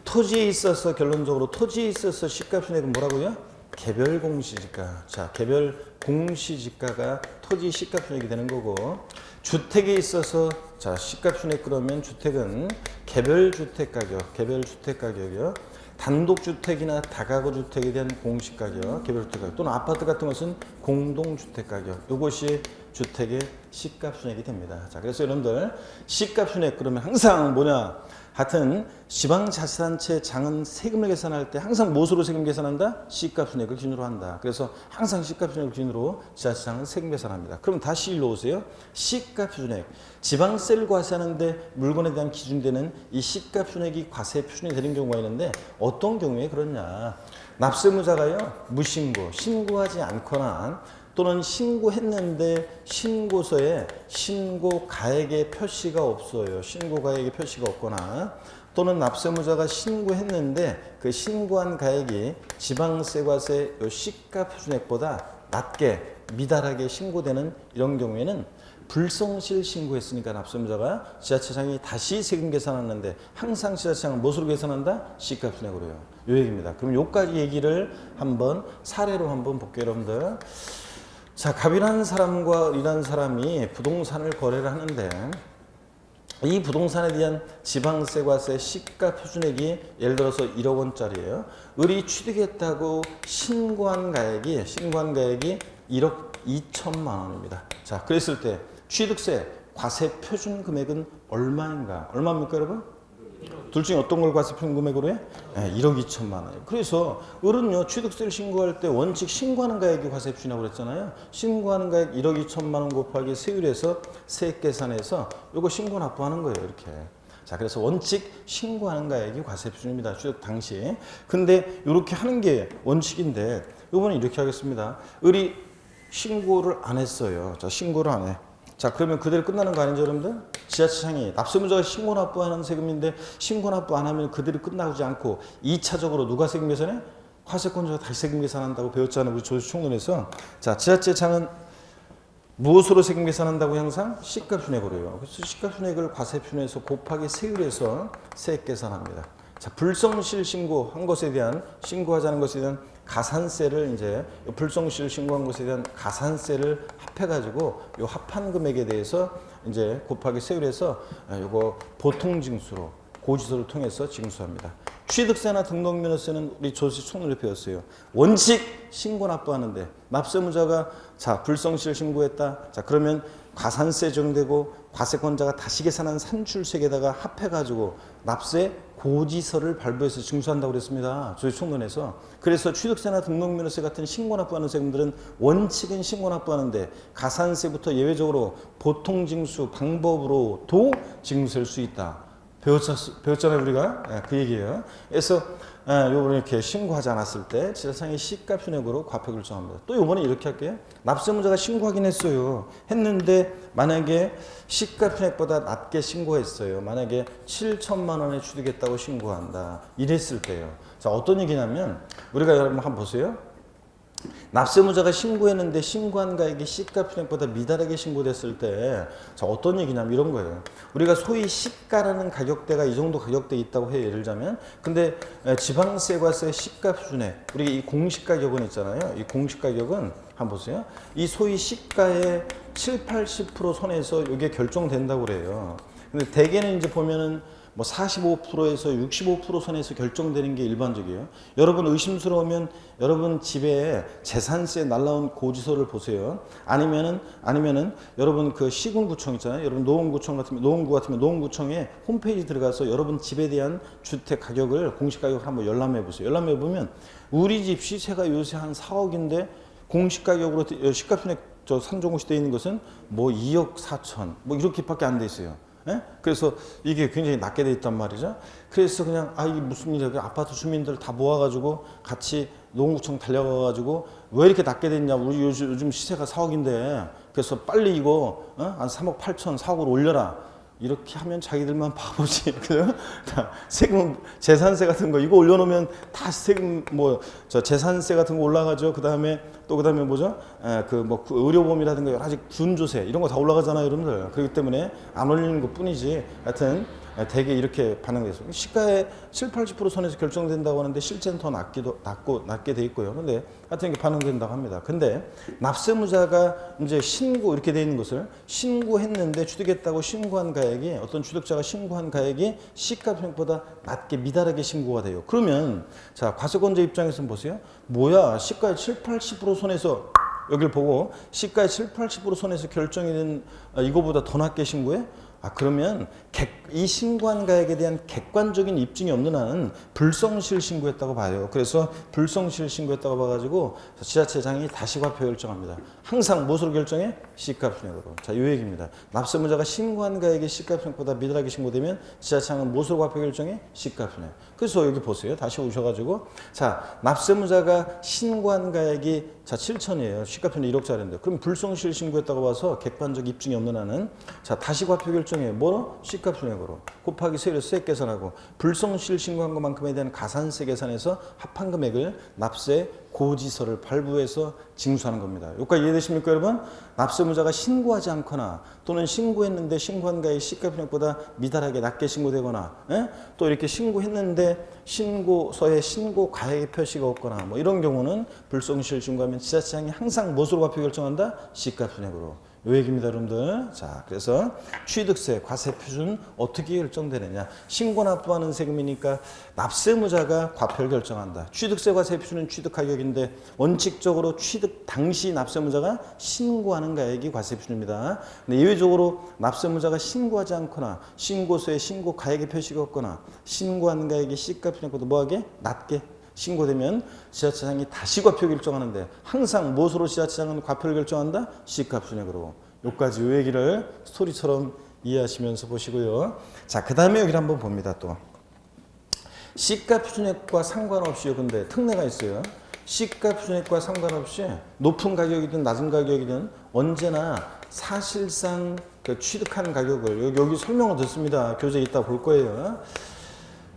토지에 있어서 결론적으로 토지에 있어서 시가 순액은 뭐라고요? 개별 공시지가. 자, 개별 공시지가가 토지 시가 순액이 되는 거고, 주택에 있어서 자 시가 순액 그러면 주택은 개별 주택 가격, 개별 주택 가격이요. 단독 주택이나 다가구 주택에 대한 공시 가격, 개별 주택 가격, 또는 아파트 같은 것은 공동 주택 가격. 이것이 주택의 시가 순액이 됩니다. 자, 그래서 여러분들 시가 순액 그러면 항상 뭐냐? 하여튼 지방자치단체 장은 세금을 계산할 때 항상 무엇으로 세금 계산한다? 시가순액을 기준으로 한다. 그래서 항상 시가순액을 기준으로 지자체장은 세금 계산합니다. 그럼 다시 일로 오세요. 시가순액, 지방세를 과세하는데 물건에 대한 기준되는 이 시가순액이 과세 표준이 되는 경우가 있는데 어떤 경우에 그렇냐? 납세무자가요 무신고, 신고하지 않거나 또는 신고했는데 신고서에 신고 가액의 표시가 없어요. 신고 가액의 표시가 없거나, 또는 납세무자가 신고했는데 그 신고한 가액이 지방세과세 시가 표준액보다 낮게 미달하게 신고되는 이런 경우에는 불성실 신고했으니까 납세무자가 지자체장이 다시 세금 계산하는데 항상 지자체장은 무엇으로 계산한다? 시가 표준액으로요. 요 얘기입니다. 그럼 요까지 얘기를 한번 사례로 한번 볼게요, 여러분들. 자, 갑이라는 사람과 을이라는 사람이 부동산을 거래를 하는데 이 부동산에 대한 지방세과세 시가 표준액이 예를 들어서 1억 원짜리예요. 을이 취득했다고 신고한 가액이 1억 2천만 원입니다. 자, 그랬을 때 취득세 과세 표준 금액은 얼마인가? 얼마입니까, 여러분? 둘 중에 어떤 걸 과세 표준 금액으로 해? 1억 2천만 원. 그래서 을은요 취득세를 신고할 때 원칙 신고하는 가액이 과세 표준이라고 그랬잖아요. 신고하는 가액 1억 2천만 원 곱하기 세율에서 세액 계산해서 요거 신고 납부하는 거예요, 이렇게. 자, 그래서 원칙 신고하는 가액이 과세 표준입니다, 취득 당시. 근데 이렇게 하는 게 원칙인데 요번에 이렇게 하겠습니다. 을이 신고를 안 했어요. 자, 신고를 안 해. 자, 그러면 그대로 끝나는 거 아니죠, 여러분들? 지자체장이 납세무자가 신고 납부하는 세금인데 신고 납부 안 하면 그대로 끝나지 않고 2차적으로 누가 세금 계산해? 과세권자가 다시 세금 계산한다고 배웠잖아요, 우리 조수총론에서. 자, 지자체장은 무엇으로 세금 계산한다고? 항상 시가순액으로요. 그래서 시가순액을 과세표준에서 곱하기 세율에서 세액 계산합니다. 자, 불성실 신고한 것에 대한, 신고하자는 것에 대한 가산세를 이제 불성실 신고한 것에 대한 가산세를 합해가지고 요 합한 금액에 대해서 이제 곱하기 세율에서 요거 보통징수로 고지서를 통해서 징수합니다. 취득세나 등록면허세는 우리 조세 총론에 배웠어요. 원칙 신고 납부하는데 납세무자가 자 불성실 신고했다. 자 그러면 과산세 정되고 과세권자가 다시 계산한 산출세에다가 합해가지고 납세 고지서를 발부해서 징수한다고 그랬습니다. 조세 총론에서. 그래서 취득세나 등록면허세 같은 신고 납부하는 세금들은 원칙은 신고 납부하는데 가산세부터 예외적으로 보통징수 방법으로도 징수할 수 있다. 배웠잖아요 우리가. 그 얘기예요. 그래서 요번에 이렇게 신고하지 않았을 때 지자청이 시가 편액으로 과표 결정합니다. 또 요번에 이렇게 할게요. 납세무자가 신고하긴 했어요. 했는데 만약에 시가 편액보다 낮게 신고했어요. 만약에 7천만 원에 취득했다고 신고한다. 이랬을 때요. 자 어떤 얘기냐면 우리가 여러분 한번 보세요. 납세무자가 신고했는데 신고한 가액이 시가 편액보다 미달하게 신고됐을 때 자 어떤 얘기냐면 이런 거예요. 우리가 소위 시가라는 가격대가 이 정도 가격대 있다고 해요. 예를 들자면 근데 지방세과세 시가 표준액 우리 이 공시가격은 있잖아요. 이 공시가격은 한번 보세요. 이 소위 시가의 7, 80% 선에서 이게 결정된다고 그래요. 근데 대개는 이제 보면은 뭐 45%에서 65% 선에서 결정되는 게 일반적이에요. 여러분 의심스러우면 여러분 집에 재산세 날라온 고지서를 보세요. 아니면은 여러분 그 시군구청 있잖아요. 여러분 노원구 같으면 노원구청에 홈페이지 들어가서 여러분 집에 대한 주택 가격을 공시 가격을 한번 열람해 보세요. 열람해 보면 우리 집 시세가 요새 한 4억인데 공시 가격으로 시가편액 저 산정고시 되어 있는 것은 뭐 2억 4천 뭐 이렇게밖에 안 돼 있어요. 예? 그래서 이게 굉장히 낮게 돼 있단 말이죠. 그래서 그냥 이게 무슨 일이야? 아파트 주민들 다 모아가지고 같이 노원구청 달려가가지고 왜 이렇게 낮게 됐냐? 우리 요즘 시세가 4억인데 그래서 빨리 이거 한 3억 8천 4억으로 올려라. 이렇게 하면 자기들만 바보지. 그죠? 세금, 재산세 같은 거 이거 올려놓으면 다 세금 저 재산세 같은 거 올라가죠. 그 다음에 뭐죠? 그 의료보험이라든가 여러 가지 준조세 이런 거 다 올라가잖아요, 여러분들. 그렇기 때문에 안 올리는 것 뿐이지. 하여튼 대개 이렇게 반응돼서 시가의 7, 80% 선에서 결정된다고 하는데 실제는 더 낮게 돼 있고요. 근데 하여튼 이게 반응된다고 합니다. 근데 납세무자가 이제 신고 이렇게 돼 있는 것을 신고했는데 취득했다고 신고한 가액이 어떤 취득자가 신고한 가액이 시가 편액보다 낮게 미달하게 신고가 돼요. 그러면 자 과세권자 입장에서 보세요. 뭐야 시가의 7, 80% 선에서 여기를 보고 시가의 7, 80% 선에서 결정이 된 이거보다 더 낮게 신고해? 그러면 이 신고한 가액에 대한 객관적인 입증이 없는 한은 불성실 신고했다고 봐요. 그래서 불성실 신고했다고 봐가지고 지자체장이 다시 과표 결정합니다. 항상 무엇으로 결정해? 시가편액으로. 자, 이 얘기입니다. 납세무자가 신고한 가액이 시가편액보다 미달하게 신고되면 지자체장은 무엇으로 과표 결정해? 시가편액. 그래서 여기 보세요. 다시 오셔가지고 자, 납세무자가 신고한 가액이 자 7천이에요. 시가편액 1억짜리인데 그럼 불성실 신고했다고 봐서 객관적 입증이 없는 한은 자 다시 과표 결정해. 뭐로? 시가편액으로 곱하기 세율세 계산하고 불성실 신고한 것만큼에 대한 가산세 계산해서 합한 금액을 납세 고지서를 발부해서 징수하는 겁니다. 여기까지 이해되십니까 여러분? 납세무자가 신고하지 않거나 또는 신고했는데 신고한 가액이 시가편액보다 미달하게 낮게 신고되거나 또 이렇게 신고했는데 신고서에 신고 가액의 표시가 없거나 뭐 이런 경우는 불성실 신고하면 지자체장이 항상 무엇으로 과표 결정한다? 시가편액으로. 요 얘기입니다, 여러분들. 자, 그래서 취득세, 과세 표준 어떻게 결정되느냐? 신고 납부하는 세금이니까 납세무자가 과표를 결정한다. 취득세, 과세 표준은 취득 가격인데 원칙적으로 취득 당시 납세무자가 신고하는 가액이 과세 표준입니다. 근데 예외적으로 납세무자가 신고하지 않거나 신고서에 신고 가액의 표시가 없거나 신고한 가액이 시가편액보다 뭐하게? 낮게 신고되면 지자체장이 다시 과표 결정하는데 항상 무엇으로 지자체장은 과표를 결정한다? 시가편액으로. 여기까지 이 얘기를 스토리처럼 이해하시면서 보시고요. 자, 그 다음에 여기를 한번 봅니다. 또 시가표준액과 상관없이 근데 특례가 있어요. 시가표준액과 상관없이 높은 가격이든 낮은 가격이든 언제나 사실상 그 취득한 가격을 여기 설명을 듣습니다. 교재에 있다 볼 거예요.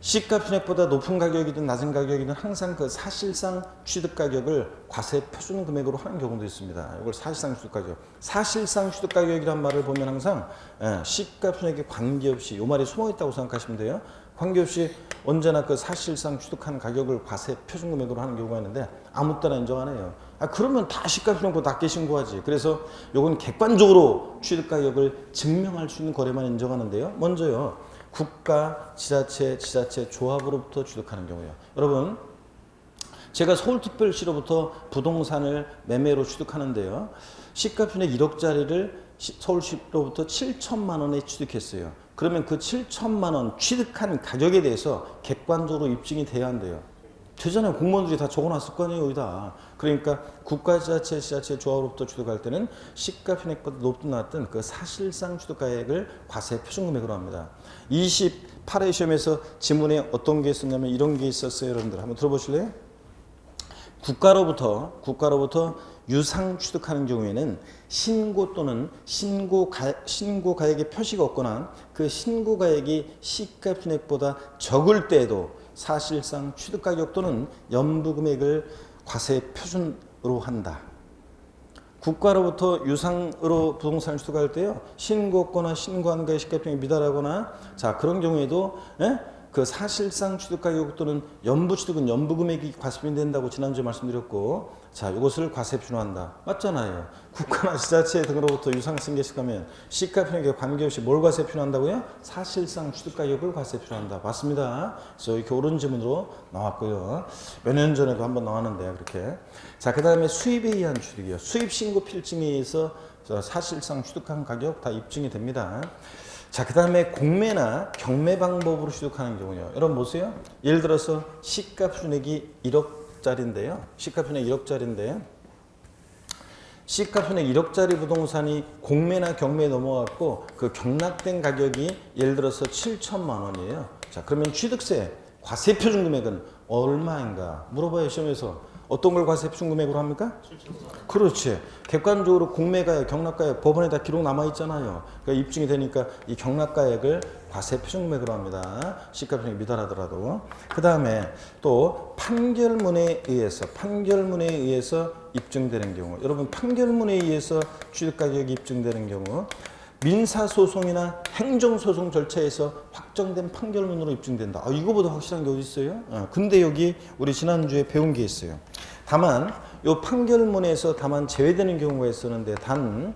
시가편액보다 높은 가격이든 낮은 가격이든 항상 그 사실상 취득 가격을 과세 표준 금액으로 하는 경우도 있습니다. 이걸 사실상 취득 가격. 사실상 취득 가격이란 말을 보면 항상 시가편액에 관계없이 이 말이 숨어 있다고 생각하시면 돼요. 관계없이 언제나 그 사실상 취득한 가격을 과세 표준 금액으로 하는 경우가 있는데 아무 때나 인정 안 해요. 그러면 다 시가편액보다 낮게 신고하지. 그래서 이건 객관적으로 취득 가격을 증명할 수 있는 거래만 인정하는데요. 먼저요. 국가, 지자체, 조합으로부터 취득하는 경우예요. 여러분, 제가 서울특별시로부터 부동산을 매매로 취득하는데요. 시가편액 1억짜리를 서울시로부터 7천만 원에 취득했어요. 그러면 그 7천만 원 취득한 가격에 대해서 객관적으로 입증이 돼야 한대요. 되잖아요. 공무원들이 다 적어놨을 거 아니에요, 여기다. 그러니까 국가지자체, 지자체 조합으로부터 취득할 때는 시가편액보다 높든 그 사실상 취득가액을 과세 표준금액으로 합니다. 28회 시험에서 지문에 어떤 게 있었냐면 이런 게 있었어요. 여러분들 한번 들어보실래요? 국가로부터 유상 취득하는 경우에는 신고 또는 신고가액의 표시가 없거나 그 신고가액이 시가편액보다 적을 때에도 사실상 취득가격 또는 연부금액을 과세 표준으로 한다. 국가로부터 유상으로 부동산을 취득할 때요. 신고거나 신고한 가의 시가편액이 미달하거나 자 그런 경우에도 그 사실상 취득가격 또는 연부 취득은 연부금액이 과세표준이 된다고 지난주에 말씀드렸고 자 이것을 과세표준화한다. 맞잖아요. 국가나 지자체 등으로부터 유상 승계시가면 시가편액에 관계없이 뭘 과세표준화한다고요? 사실상 취득가격을 과세표준화한다. 맞습니다. 그래서 이렇게 옳은 지문으로 나왔고요. 몇 년 전에도 한번 나왔는데요. 그렇게 자 그 다음에 수입에 의한 취득이요. 수입신고 필증에 의해서 사실상 취득한 가격 다 입증이 됩니다. 자, 그 다음에 공매나 경매 방법으로 취득하는 경우요. 여러분 보세요. 예를 들어서 시가표준액이 1억짜리인데요. 시가표준액 1억짜리인데 시가표준액 1억짜리 부동산이 공매나 경매에 넘어갔고 그 경락된 가격이 예를 들어서 7천만 원이에요. 자, 그러면 취득세 과세표준 금액은 얼마인가 물어봐요. 시험에서. 어떤 걸 과세표준금액으로 합니까? 7,400. 그렇지. 객관적으로 공매가액, 경락가액 법원에 다 기록 남아있잖아요. 그러니까 입증이 되니까 이 경락가액을 과세표준금액으로 합니다. 시가편액이 미달하더라도. 그 다음에 또 판결문에 의해서 입증되는 경우. 여러분 판결문에 의해서 취득가격이 입증되는 경우 민사소송이나 행정소송 절차에서 확정된 판결문으로 입증된다. 이거보다 확실한 게 어디 있어요? 근데 여기 우리 지난주에 배운 게 있어요. 다만 이 판결문에서 다만 제외되는 경우가 있었는데 단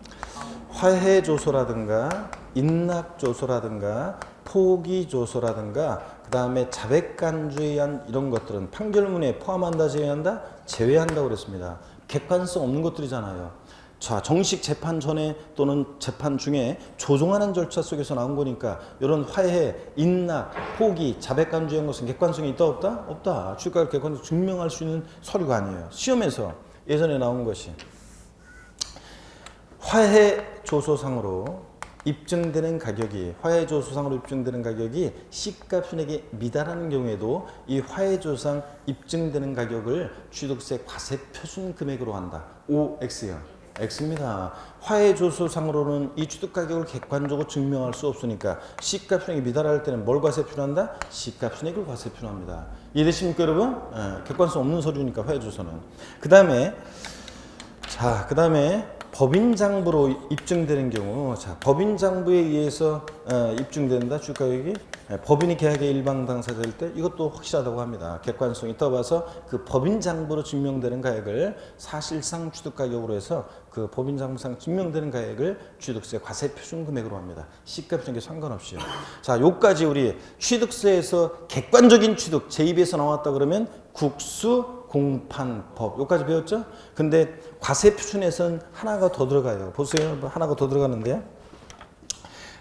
화해조소라든가 인락조소라든가 포기조소라든가 그 다음에 자백간주에 의한 이런 것들은 판결문에 포함한다 제외한다? 제외한다고 그랬습니다. 객관성 없는 것들이잖아요. 자, 정식 재판 전에 또는 재판 중에 조정하는 절차 속에서 나온 거니까 이런 화해, 인락, 포기, 자백간주한 것은 객관성이 있다 없다? 없다. 취득가액 객관성 증명할 수 있는 서류가 아니에요. 시험에서 예전에 나온 것이 화해 조소상으로 입증되는 가격이 시가편액에 미달하는 경우에도 이 화해조상 입증되는 가격을 취득세 과세표준 금액으로 한다. OX요. X입니다. 화해조소상으로는 이 취득가격을 객관적으로 증명할 수 없으니까 시가편액이 미달할 때는 뭘 과세표준한다? 시가편액을 과세표준합니다. 이해되십니까 여러분? 객관성 없는 서류니까 화해조소는. 그 다음에 법인장부로 입증되는 경우 법인장부에 의해서 입증된다. 취득가격이 법인이 계약의 일방 당사자일 때 이것도 확실하다고 합니다. 객관성이 떠봐서 그 법인장부로 증명되는 가액을 사실상 취득가격으로 해서 그 법인장부상 증명되는 가액을 취득세 과세표준금액으로 합니다. 시가편액에 상관없이요. 자, 요까지 우리 취득세에서 객관적인 취득 제 입에서 나왔다 그러면 국수공판법 요까지 배웠죠? 근데 과세표준에서는 하나가 더 들어가요. 보세요. 하나가 더 들어가는데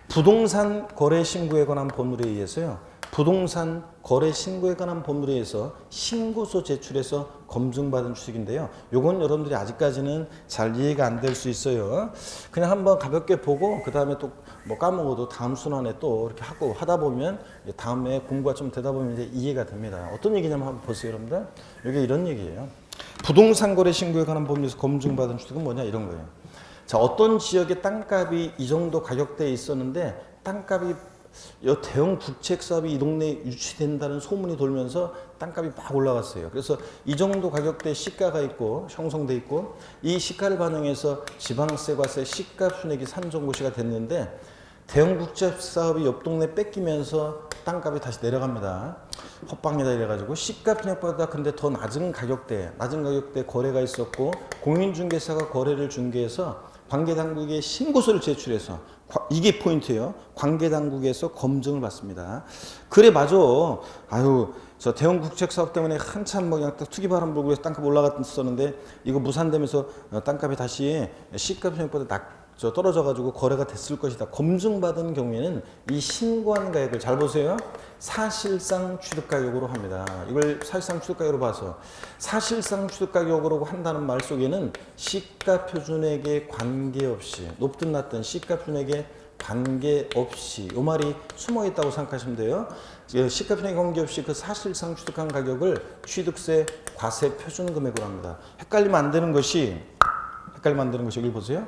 부동산 거래 신고에 관한 법률에 의해서요. 부동산 거래 신고에 관한 법률에 의해서 신고서 제출해서 검증받은 취득인데요. 요건 여러분들이 아직까지는 잘 이해가 안 될 수 있어요. 그냥 한번 가볍게 보고 그 다음에 또 뭐 까먹어도 다음 순환에 또 이렇게 하고 하다 보면 다음에 공부가 좀 되다 보면 이제 이해가 됩니다. 어떤 얘기냐면 한번 보세요, 여러분들. 이게 이런 얘기예요. 부동산 거래 신고에 관한 법률에서 검증받은 취득은 뭐냐 이런 거예요. 자, 어떤 지역에 땅값이 이 정도 가격대에 있었는데 땅값이 대형 국책 사업이 이 동네에 유치된다는 소문이 돌면서 땅값이 막 올라갔어요. 그래서 이 정도 가격대 시가가 있고 형성돼 있고 이 시가를 반영해서 지방세, 과세, 시가순액이 산정고시가 됐는데 대형 국책 사업이 옆 동네 뺏기면서 땅값이 다시 내려갑니다. 헛방이다 이래가지고 시가편액보다 근데 더 낮은 가격대 거래가 있었고 공인중개사가 거래를 중개해서 관계당국에 신고서를 제출해서 이게 포인트예요. 관계당국에서 검증을 받습니다. 그래 맞아. 아유 저 대형 국책 사업 때문에 한참 뭐 그냥 투기 바람 불고 땅값 올라갔었는데 이거 무산되면서 땅값이 다시 시가 평가보다 떨어져가지고 거래가 됐을 것이다. 검증받은 경우에는 이 신고한 가액을 잘 보세요. 사실상 취득가격으로 합니다. 이걸 사실상 취득가격으로 봐서 사실상 취득가격으로 한다는 말 속에는 시가표준액에 관계없이 높든 낮든 시가표준액에 관계없이 이 말이 숨어있다고 생각하시면 돼요. 시가표준액에 관계없이 그 사실상 취득한 가격을 취득세 과세 표준금액으로 합니다. 헷갈리면 안 되는 것이 여기 보세요.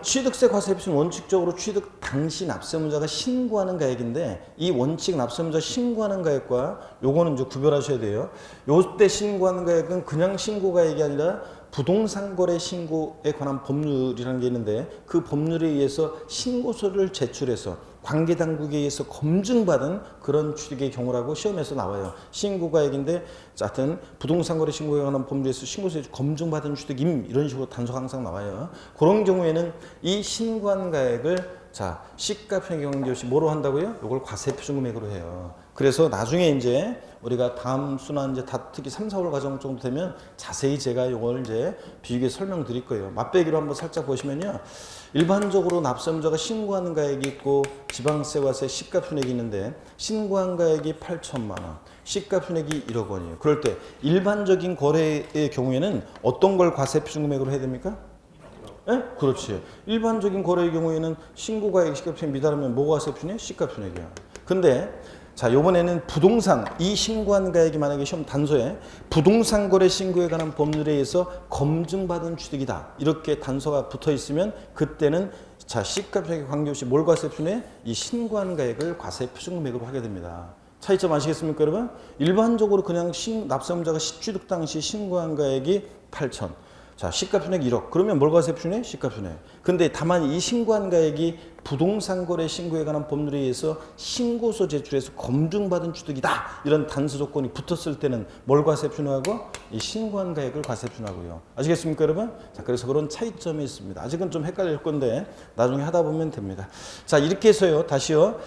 취득세 과세 표준 원칙적으로 취득 당시 납세문자가 신고하는 가액인데 이 원칙 납세문자 신고하는 가액과 요거는 이제 구별하셔야 돼요. 요때 신고하는 가액은 그냥 신고 가액이 아니라 부동산 거래 신고에 관한 법률이라는 게 있는데 그 법률에 의해서 신고서를 제출해서 관계당국에 의해서 검증받은 그런 취득의 경우라고 시험에서 나와요. 신고가액인데 하여튼 부동산 거래 신고에 관한 법률에서 신고서에 검증받은 취득임 이런 식으로 단서가 항상 나와요. 그런 경우에는 이 신고한 가액을 시가표준액에 관계없이 뭐로 한다고요? 이걸 과세표준금액으로 해요. 그래서 나중에 이제 우리가 다음 수나 이제 특히 3, 4월 과정 정도 되면 자세히 제가 이걸 이제 비교해 설명드릴 거예요. 맛배기로 한번 살짝 보시면요. 일반적으로 납세문자가 신고하는 가액이 있고 지방세과세 시가표준액이 있는데 신고한 가액이 8천만 원, 시가표준액이 1억 원이에요. 그럴 때 일반적인 거래의 경우에는 어떤 걸 과세표준금액으로 해야 됩니까? 예? 그렇지. 일반적인 거래의 경우에는 신고가액 시가표준액 미달하면 뭐가 과세표준액? 시가표준액이야. 근데 요번에는 부동산, 이 신고한 가액이 만약에 시험 단서에 부동산 거래 신고에 관한 법률에 의해서 검증받은 취득이다. 이렇게 단서가 붙어 있으면 그때는 시가표준액에 관계없이 뭘 과세표준액? 이 신고한 가액을 과세표준금액으로 하게 됩니다. 차이점 아시겠습니까, 여러분? 일반적으로 그냥 납세문자가 취득 당시 신고한 가액이 8천. 시가표준액 1억. 그러면 뭘 과세표준액? 시가표준액. 근데 다만 이 신고한 가액이 부동산 거래 신고에 관한 법률에 의해서 신고서 제출해서 검증받은 취득이다. 이런 단서 조건이 붙었을 때는 뭘 과세표준하고 이 신고한 가액을 과세표준하고요. 아시겠습니까, 여러분? 그래서 그런 차이점이 있습니다. 아직은 좀 헷갈릴 건데 나중에 하다 보면 됩니다. 이렇게 해서요. 다시요.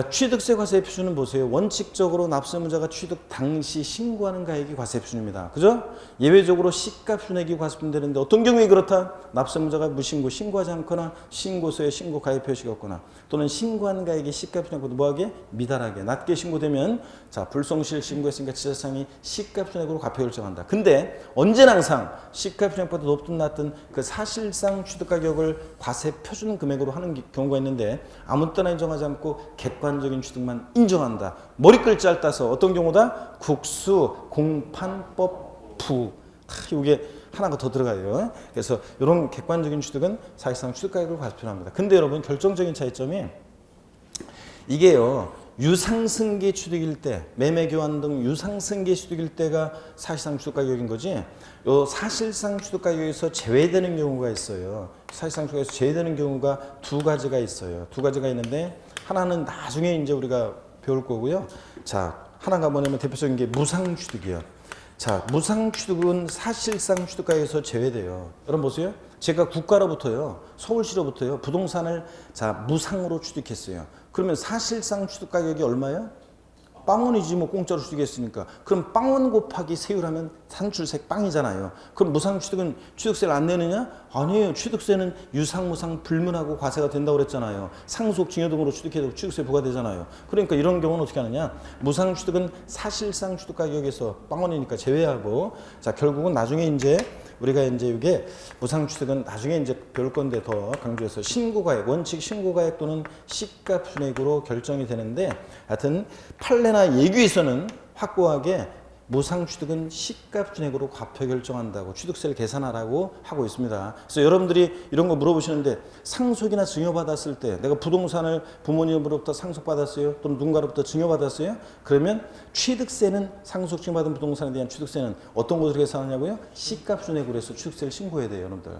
취득세 과세 표준은 보세요. 원칙적으로 납세문자가 취득 당시 신고하는 가액이 과세 표준입니다. 그죠? 예외적으로 시가표준액이 과세 표준되는데 어떤 경우에 그렇다? 납세문자가 무신고, 신고하지 않거나 신고서에 신고 가액 표시가 없거나 또는 신고한 가액이 시가표준액보다 뭐하게? 미달하게 낮게 신고되면 불성실 신고했으니까 지자상이 시가표준액으로 과표 결정한다. 근데 언제나 항상 시가표준액보다 높든 낮든 그 사실상 취득 가격을 과세 표준 금액으로 하는 경우가 있는데 아무 때나 인정하지 않고 객관적인 취득만 인정한다. 머리글자를 따서 어떤 경우다? 국수, 공판법, 부. 이게 하나가 더 들어가요. 그래서 이런 객관적인 취득은 사실상 취득가액을 과세표준합니다. 근데 여러분 결정적인 차이점이 이게요. 유상승계 취득일 때, 매매교환 등 유상승계 취득일 때가 사실상 취득가격인 거지. 요 사실상 취득가격에서 제외되는 경우가 있어요. 사실상 취득가격에서 제외되는 경우가 두 가지가 있어요. 두 가지가 있는데 하나는 나중에 이제 우리가 배울 거고요. 하나가 뭐냐면 대표적인 게 무상취득이에요. 무상취득은 사실상 취득가액에서 제외돼요. 여러분 보세요. 제가 국가로부터요, 서울시로부터요, 부동산을 무상으로 취득했어요. 그러면 사실상 취득가격이 얼마예요? 빵원이지 뭐 공짜로 취득했으니까. 그럼 빵원 곱하기 세율하면 산출색 빵이잖아요. 그럼 무상취득은 취득세를 안 내느냐? 아니에요. 취득세는 유상, 무상, 불문하고 과세가 된다고 그랬잖아요. 상속, 증여 등으로 취득해도 취득세 부과되잖아요. 그러니까 이런 경우는 어떻게 하느냐? 무상취득은 사실상 취득가격에서 빵원이니까 제외하고 결국은 나중에 이제 우리가 이제 이게 무상취득은 나중에 이제 배울 건데 더 강조해서 신고가액, 원칙 신고가액 또는 시가표준액으로 결정이 되는데 하여튼 판례나 예규에서는 확고하게 무상취득은 시가표준액으로 과표 결정한다고 취득세를 계산하라고 하고 있습니다. 그래서 여러분들이 이런 거 물어보시는데 상속이나 증여받았을 때 내가 부동산을 부모님으로부터 상속받았어요? 또는 누군가로부터 증여받았어요? 그러면 취득세는 상속 증여받은 부동산에 대한 취득세는 어떤 것으로 계산하냐고요? 시가표준액으로 해서 취득세를 신고해야 돼요, 여러분들.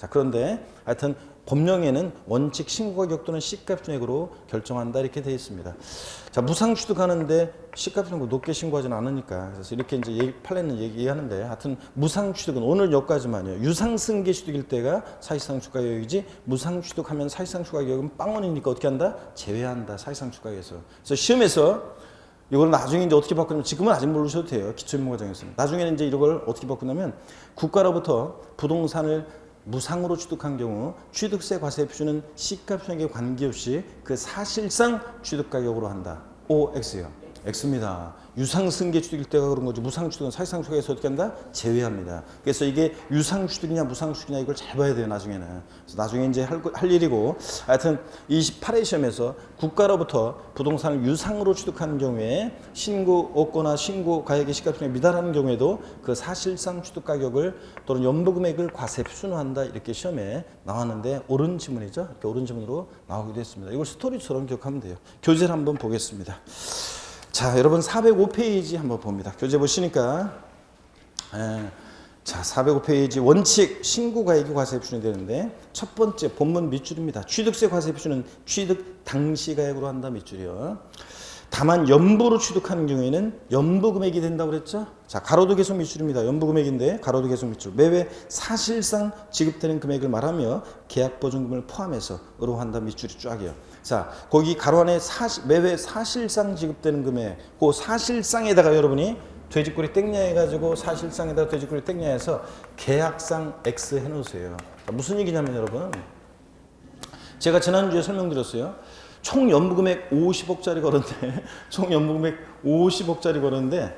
그런데 하여튼 법령에는 원칙 신고 가격 또는 시가 순액으로 결정한다 이렇게 되어 있습니다. 자, 무상 취득하는데 시가 순액 높게 신고하지는 않으니까 그래서 이렇게 이제 판례는 얘기하는데 하여튼 무상 취득은 오늘 여기까지만요. 유상 승계 취득일 때가 사실상 추가 가격이지 무상 취득하면 사실상 추가 가격은 빵원이니까 어떻게 한다? 제외한다. 사실상 추가 가격에서. 그래서 시험에서 이걸 나중에 이제 어떻게 바꾸냐면 지금은 아직 모르셔도 돼요. 기초인문과정에서는. 나중에는 이제 이걸 어떻게 바꾸냐면 국가로부터 부동산을 무상으로 취득한 경우 취득세 과세 표준은 시가 표준에 관계없이 그 사실상 취득 가격으로 한다. O, X요. X입니다. 유상 승계 취득일 때가 그런 거지 무상 취득은 사실상 추가해서 어떻게 한다? 제외합니다. 그래서 이게 유상 취득이냐 무상 취득이냐 이걸 잘 봐야 돼요. 나중에는. 그래서 나중에 이제 할 일이고 하여튼 28회 시험에서 국가로부터 부동산을 유상으로 취득하는 경우에 신고 없거나 신고 가액의 시가표준에 미달하는 경우에도 그 사실상 취득 가격을 또는 연부 금액을 과세 표준화한다 이렇게 시험에 나왔는데 옳은 지문이죠. 이렇게 옳은 지문으로 나오기도 했습니다. 이걸 스토리처럼 기억하면 돼요. 교재를 한번 보겠습니다. 자, 여러분 405페이지 한번 봅니다. 교재 보시니까 자, 405페이지 원칙 신고 가액이 과세 표준이 되는데 첫 번째 본문 밑줄입니다. 취득세 과세 표준은 취득 당시 가액으로 한다 밑줄이요. 다만 연부로 취득하는 경우에는 연부 금액이 된다고 그랬죠? 자, 가로도 계속 밑줄입니다. 연부 금액인데 가로도 계속 밑줄. 매회 사실상 지급되는 금액을 말하며 계약 보증금을 포함해서로 한다 밑줄이 쫙이요. 자, 거기 가로 안에 매회 사실상 지급되는 금액, 그 사실상에다가 여러분이 돼지꼬리 땡냐 해가지고 사실상에다가 돼지꼬리 땡냐 해서 계약상 X 해놓으세요. 자, 무슨 얘기냐면 여러분, 제가 지난주에 설명드렸어요. 총 연부금액 50억짜리 걸었는데 총 연부금액 50억짜리 걸었는데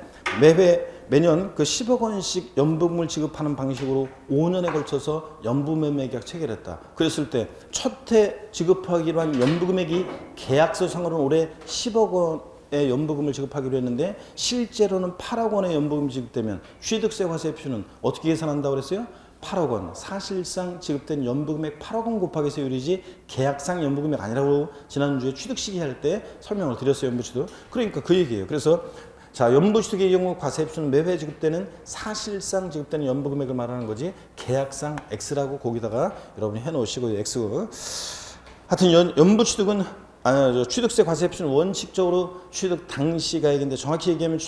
매년 그 10억 원씩 연부금을 지급하는 방식으로 5년에 걸쳐서 연부매매 계약 체결했다. 그랬을 때 첫 해 지급하기로 한 연부금액이 계약서상으로는 올해 10억 원의 연부금을 지급하기로 했는데 실제로는 8억 원의 연부금이 지급되면 취득세 과세 표준은 어떻게 계산한다고 그랬어요? 8억 원, 사실상 지급된 연부금액 8억 원 곱하기 세율이지 계약상 연부금액 아니라고 지난주에 취득시기 할 때 설명을 드렸어요. 연부취득. 그러니까 그 얘기예요. 그래서 자, 연부취득의 경우 과세 표준은 매회 지급되는 사실상 지급되는 연부금액을 말하는 거지 계약상 X라고 거기다가 여러분이 해놓으시고 X. 하여튼 연부취득은 취득세 과세 표준은 원칙적으로 취득 당시 가액인데 정확히 얘기하면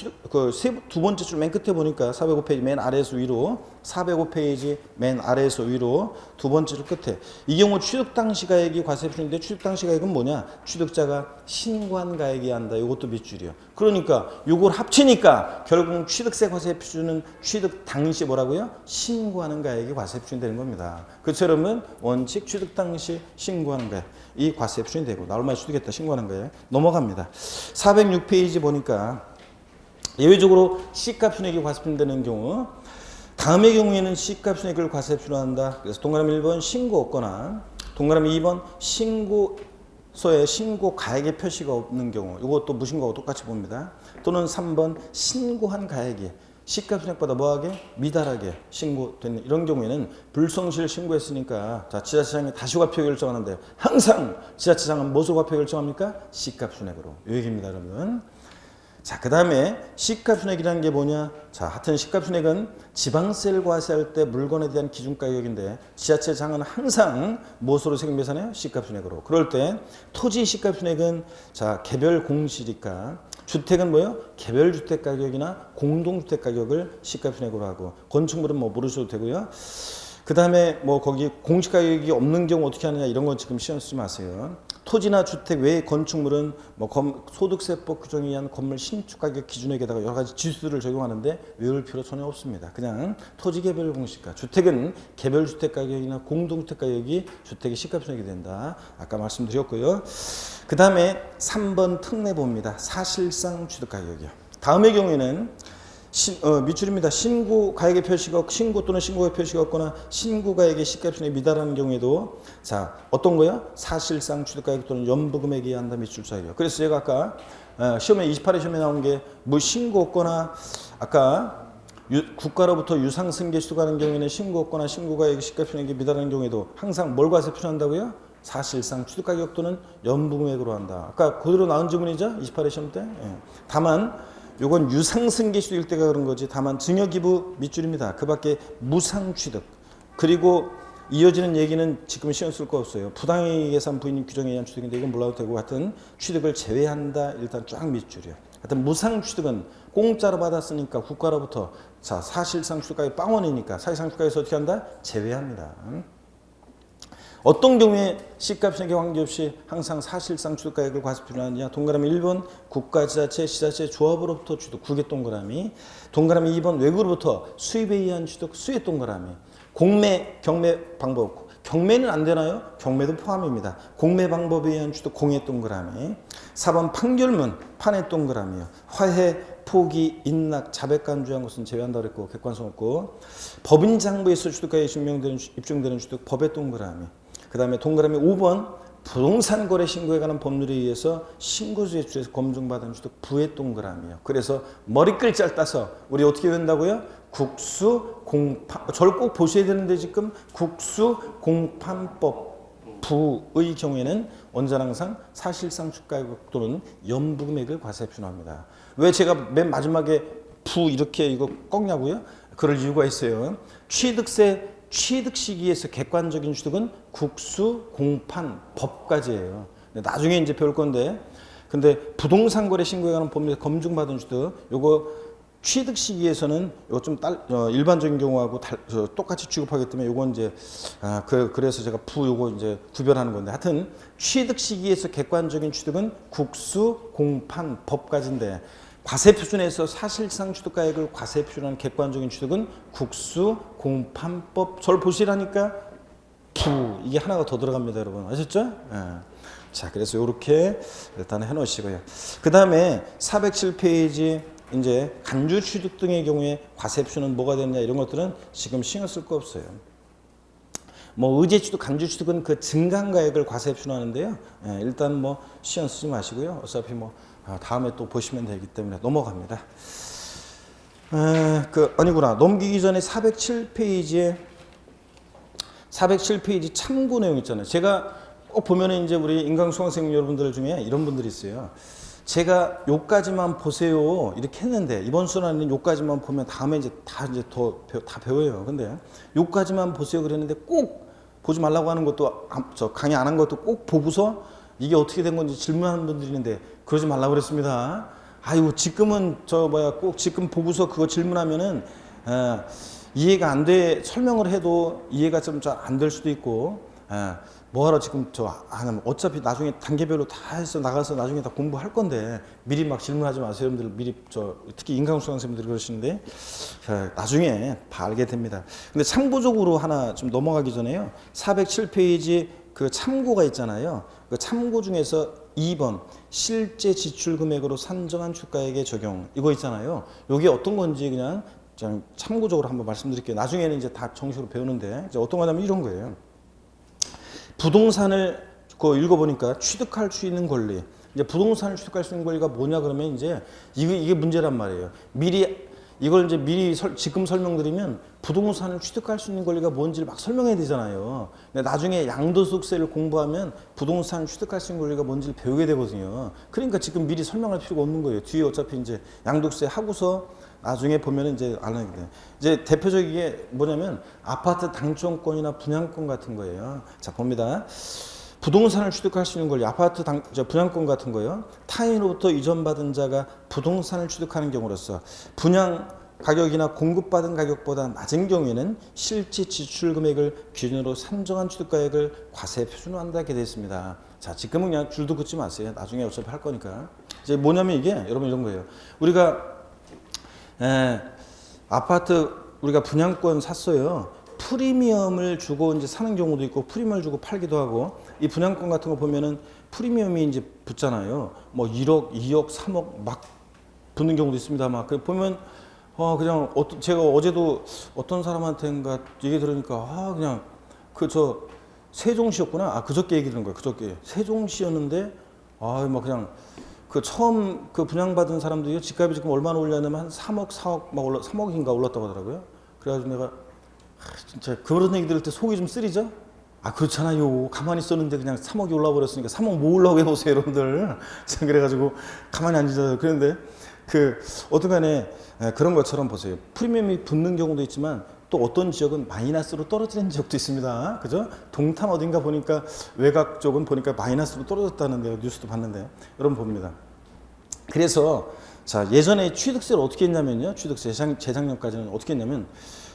두 번째 줄 맨 끝에 보니까 405페이지 맨 아래에서 위로 405페이지 맨 아래에서 위로 두 번째 줄 끝에 이 경우 취득 당시 가액이 과세 표준인데 취득 당시 가액은 뭐냐? 취득자가 신고한 가액이 한다. 이것도 밑줄이요. 그러니까 요걸 합치니까 결국 취득세 과세 표준은 취득 당시 뭐라고요? 신고하는 가액이 과세 표준이 되는 겁니다. 그처럼 원칙 취득 당시 신고하는 가액 이 과세 표준이 되고 나 얼마 취득했다 신고하는 거예요. 넘어갑니다. 406페이지 보니까 예외적으로 시가 표준액이 과세 표준되는 경우 다음의 경우에는 시가 표준액을 과세 표준한다. 그래서 동그라미 1번 신고 없거나 동그라미 2번 신고서에 신고 가액의 표시가 없는 경우 이것도 무신고하고 똑같이 봅니다. 또는 3번 신고한 가액이 시가 표준액보다 뭐하게? 미달하게 신고된 이런 경우에는 불성실 신고했으니까 자, 지자체장이 다시 과표 결정하는데 항상 지자체장은 무엇으로 과표 결정합니까? 시가 표준액으로. 이 얘기입니다, 여러분. 자, 그 다음에 시가표준액이라는 게 뭐냐? 자, 하여튼 시가표준액은 지방세를 과세할 때 물건에 대한 기준가격인데 지자체장은 항상 무엇으로 세금 계산해요? 시가표준액으로. 그럴 때 토지 시가표준액은 자, 개별 공시지가 주택은 뭐예요? 개별 주택 가격이나 공동주택 가격을 시가표준액으로 하고 건축물은 뭐 모르셔도 되고요. 그 다음에 뭐 거기 공시가격이 없는 경우 어떻게 하느냐 이런 건 지금 신경 쓰지 마세요. 토지나 주택 외의 건축물은 뭐 소득세법 규정에 의한 건물 신축 가격 기준액에다가 여러 가지 지수들을 적용하는데 외울 필요 전혀 없습니다. 그냥 토지 개별 공시가, 주택은 개별 주택 가격이나 공동주택 가격이 주택의 시가표준액이 된다. 아까 말씀드렸고요. 그 다음에 3번 특례보입니다. 사실상 취득 가격이요. 다음의 경우에는 밑줄입니다. 신고 가액의 표시가 신고 또는 신고의 표시가 없거나 신고 가액의 시가표준에 미달하는 경우에도 자, 어떤 거요? 사실상 취득 가액 또는 연부 금액이 한다 밑줄 사이요. 그래서 제가 아까 시험에 28회 시험에 나온 게 뭐 신고 없거나 아까 국가로부터 유상 승계 취득하는 경우에는 신고 없거나 신고 가액의 시가표준에 미달하는 경우에도 항상 뭘 과세 표준한다고요? 사실상 취득 가격 또는 연부 금액으로 한다. 아까 그대로 나온 지문이죠? 28회 시험 때. 예. 다만 요건 유상승계 취득일 때가 그런 거지. 다만 증여기부 밑줄입니다. 그 밖에 무상취득 그리고 이어지는 얘기는 지금 신경 쓸 거 없어요. 부당이익 계산 부인님 규정에 의한 취득인데 이건 몰라도 되고 하여튼 취득을 제외한다. 일단 쫙 밑줄이요. 하여튼 무상 취득은 공짜로 받았으니까 국가로부터 자 사실상 취득가액 빵원이니까 사실상 취득가액에서 어떻게 한다? 제외합니다. 어떤 경우에 C값에게 관계없이 항상 사실상 취득가액을 과세표준하느냐? 동그라미 1번 국가지자체, 지자체, 조합으로부터 취득, 국외 동그라미. 동그라미 2번 외국으로부터 수입에 의한 취득, 수의 동그라미. 공매, 경매 방법. 경매는 안 되나요? 경매도 포함입니다. 공매 방법에 의한 취득, 공의 동그라미. 4번 판결문, 판의 동그라미요. 화해, 포기, 인락, 자백 간주한 것은 제외한다고 그랬고 객관성 없고. 법인 장부에서 취득가액이 입증되는 취득, 법의 동그라미. 그 다음에 동그라미 5번 부동산 거래 신고에 관한 법률에 의해서 신고주에 주에서 검증받은 취득 부의 동그라미요. 그래서 머리글자를 따서 우리 어떻게 된다고요? 국수 공판 저를 꼭 보셔야 되는데 지금 국수 공판법 부의 경우에는 언제나 항상 사실상 취득가액 또는 연부금액을 과세표준합니다. 왜 제가 맨 마지막에 부 이렇게 이거 꺾냐고요? 그럴 이유가 있어요. 취득 시기에서 객관적인 취득은 국수, 공판, 법까지예요. 나중에 이제 배울 건데, 근데 부동산 거래 신고에 관한 법률에 검증받은 취득, 요거 취득 시기에서는 요거 좀 일반적인 경우하고 똑같이 취급하기 때문에 요건 이제 그래서 제가 요거 이제 구별하는 건데, 하여튼 취득 시기에서 객관적인 취득은 국수, 공판, 법까지인데. 과세표준에서 사실상 취득가액을 과세표준하는 객관적인 취득은 국수, 공판법. 저를 보시라니까 부 이게 하나가 더 들어갑니다, 여러분. 아셨죠? 예. 자, 그래서 이렇게 일단 해놓으시고요. 그 다음에 407페이지 이제 간주 취득 등의 경우에 과세표준은 뭐가 되느냐 이런 것들은 지금 신경 쓸 거 없어요. 뭐 의제 취득, 간주 취득은 그 증강가액을 과세표준하는데요. 예, 일단 뭐 신경 쓰지 마시고요. 어차피 뭐 다음에 또 보시면 되기 때문에 넘어갑니다. 아니구나. 넘기기 전에 407페이지에 참고 내용 있잖아요. 제가 꼭 보면은 이제 우리 인강수강생 여러분들 중에 이런 분들이 있어요. 제가 요까지만 보세요 이렇게 했는데 이번 수업은 요까지만 보면 다음에 이제 다 배워요. 근데 요까지만 보세요 그랬는데 꼭 보지 말라고 하는 것도 저 강의 안 한 것도 꼭 보고서 이게 어떻게 된 건지 질문하는 분들이 있는데 그러지 말라고 그랬습니다. 아이고 지금은 꼭 지금 보고서 그거 질문하면은 이해가 안 돼 설명을 해도 이해가 좀 잘 안 될 수도 있고 뭐하러 지금 어차피 나중에 단계별로 다 해서 나가서 나중에 다 공부할 건데 미리 막 질문하지 마세요. 여러분들 미리 특히 인강수강생분들이 그러시는데 나중에 다 알게 됩니다. 근데 참고적으로 하나 좀 넘어가기 전에요. 407페이지 그 참고가 있잖아요. 그 참고 중에서 2번 실제 지출 금액으로 산정한 주가액의 적용 이거 있잖아요. 이게 어떤 건지 그냥 참고적으로 한번 말씀드릴게요. 나중에는 이제 다 정식으로 배우는데 이제 어떤 거냐면 이런 거예요. 부동산을 읽어보니까 취득할 수 있는 권리. 이제 부동산을 취득할 수 있는 권리가 뭐냐 그러면 이제 이게 문제란 말이에요. 이걸 이제 미리 지금 설명드리면 부동산을 취득할 수 있는 권리가 뭔지를 막 설명해야 되잖아요. 근데 나중에 양도소득세를 공부하면 부동산 취득할 수 있는 권리가 뭔지를 배우게 되거든요. 그러니까 지금 미리 설명할 필요가 없는 거예요. 뒤에 어차피 이제 양도세 하고서 나중에 보면은 이제 알게 돼요. 이제 대표적인 게 뭐냐면 아파트 당첨권이나 분양권 같은 거예요. 자, 봅니다. 부동산을 취득할 수 있는 권리, 아파트 분양권 같은 거요. 타인으로부터 이전받은 자가 부동산을 취득하는 경우로서 분양 가격이나 공급받은 가격보다 낮은 경우에는 실제 지출 금액을 기준으로 산정한 취득가액을 과세 표준화한다게 되어 있습니다. 자, 지금은 그냥 줄도 긋지 마세요. 나중에 어차피 할 거니까. 이제 뭐냐면 이게 여러분 이런 거예요. 우리가 아파트 우리가 분양권 샀어요. 프리미엄을 주고 이제 사는 경우도 있고 프리미엄을 주고 팔기도 하고 이 분양권 같은 거 보면은 프리미엄이 이제 붙잖아요. 뭐 1억, 2억, 3억 막 붙는 경우도 있습니다. 막 보면 그냥 제가 어제도 어떤 사람한테인가 얘기 들으니까 그냥 세종시였구나. 그저께 얘기 들은 거예요. 그저께 세종시였는데 막 그냥 처음 분양받은 사람들이 집값이 지금 얼마나 올랐냐면 한 3억, 4억 막 3억인가 올랐다고 하더라고요. 그래가지고 내가 진짜 그런 얘기 들을 때 속이 좀 쓰리죠? 그렇잖아요. 가만히 있었는데 그냥 3억이 올라버렸으니까 3억 모으려고 해보세요, 여러분들. 그래가지고 가만히 앉으셔서 그런데 어떤 간에 그런 것처럼 보세요. 프리미엄이 붙는 경우도 있지만 또 어떤 지역은 마이너스로 떨어지는 지역도 있습니다. 그죠? 동탄 어딘가 보니까 외곽 쪽은 보니까 마이너스로 떨어졌다는데요. 뉴스도 봤는데요. 여러분 봅니다. 그래서 자, 예전에 취득세를 어떻게 했냐면요. 취득세 재작년까지는 어떻게 했냐면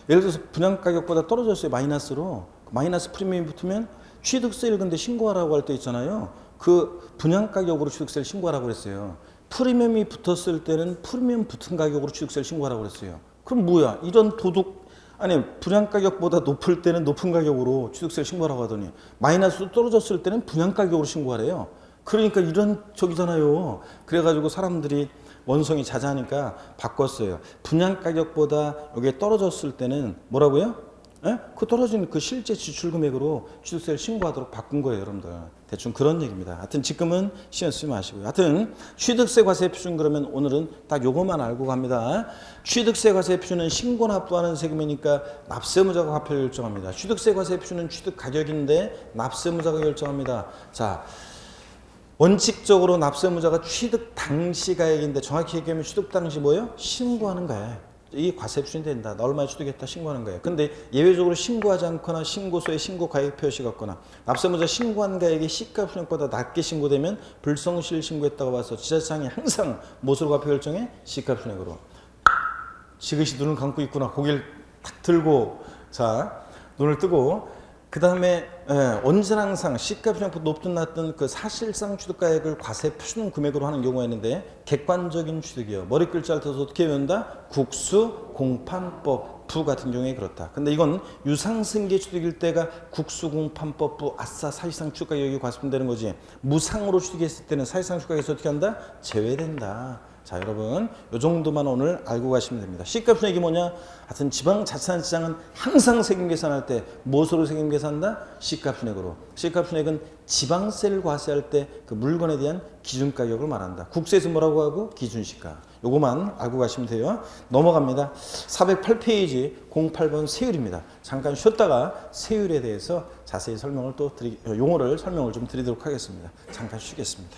예를 들어서 분양 가격보다 떨어졌어요. 마이너스로. 마이너스 프리미엄이 붙으면 취득세를 근데 신고하라고 할 때 있잖아요. 그 분양 가격으로 취득세를 신고하라고 그랬어요. 프리미엄이 붙었을 때는 프리미엄 붙은 가격으로 취득세를 신고하라고 그랬어요. 그럼 뭐야? 이런 도둑 아니 분양 가격보다 높을 때는 높은 가격으로 취득세를 신고하라고 하더니 마이너스로 떨어졌을 때는 분양 가격으로 신고하래요. 그러니까 이런 적이잖아요. 그래가지고 사람들이 원성이 자자하니까 바꿨어요. 분양 가격보다 여기에 떨어졌을 때는 뭐라고요? 예? 그 떨어진 그 실제 지출 금액으로 취득세를 신고하도록 바꾼 거예요, 여러분들. 대충 그런 얘기입니다. 하여튼 지금은 신경 쓰지 마시고요. 하여튼 취득세 과세 표준 그러면 오늘은 딱 요것만 알고 갑니다. 취득세 과세 표준은 신고 납부하는 세금이니까 납세무자가 과표를 결정합니다. 취득세 과세 표준은 취득 가격인데 납세무자가 결정합니다. 자, 원칙적으로 납세무자가 취득 당시 가액인데 정확히 얘기하면 취득 당시 뭐예요? 신고하는 가액. 이 과세 표준이 된다. 나 얼마에 취득했다 신고하는 거예요. 근데 예외적으로 신고하지 않거나 신고서에 신고 가액 표시가 없거나 납세무자 신고한 가액이 시가표준액보다 낮게 신고되면 불성실 신고했다고 봐서 지자체장이 항상 무엇으로 과표 결정해? 시가표준액으로. 지그시 눈을 감고 있구나. 고개를 탁 들고 자 눈을 뜨고 그 다음에 언제나 항상 시가표준액보다 높든 낮든 그 사실상 취득가액을 과세 표준 금액으로 하는 경우가 있는데 객관적인 취득이요. 머리 글자를 써서 어떻게 외운다? 국수 공판법 부 같은 경우에 그렇다. 근데 이건 유상승계 취득일 때가 국수 공판법 부 아싸 사실상 취득가격이 과세되는 거지. 무상으로 취득했을 때는 사실상 취득가격에서 어떻게 한다? 제외된다. 자 여러분 이 정도만 오늘 알고 가시면 됩니다. 시가표준액이 뭐냐? 하여튼 지방자치단체장은 항상 세금 계산할 때 무엇으로 세금 계산한다? 시가표준액으로. 시가표준액은 지방세를 과세할 때 그 물건에 대한 기준가격을 말한다. 국세에서 뭐라고 하고? 기준시가. 요거만 알고 가시면 돼요. 넘어갑니다. 408페이지 08번 세율입니다. 잠깐 쉬었다가 세율에 대해서 자세히 설명을 또 용어를 설명을 좀 드리도록 하겠습니다. 잠깐 쉬겠습니다.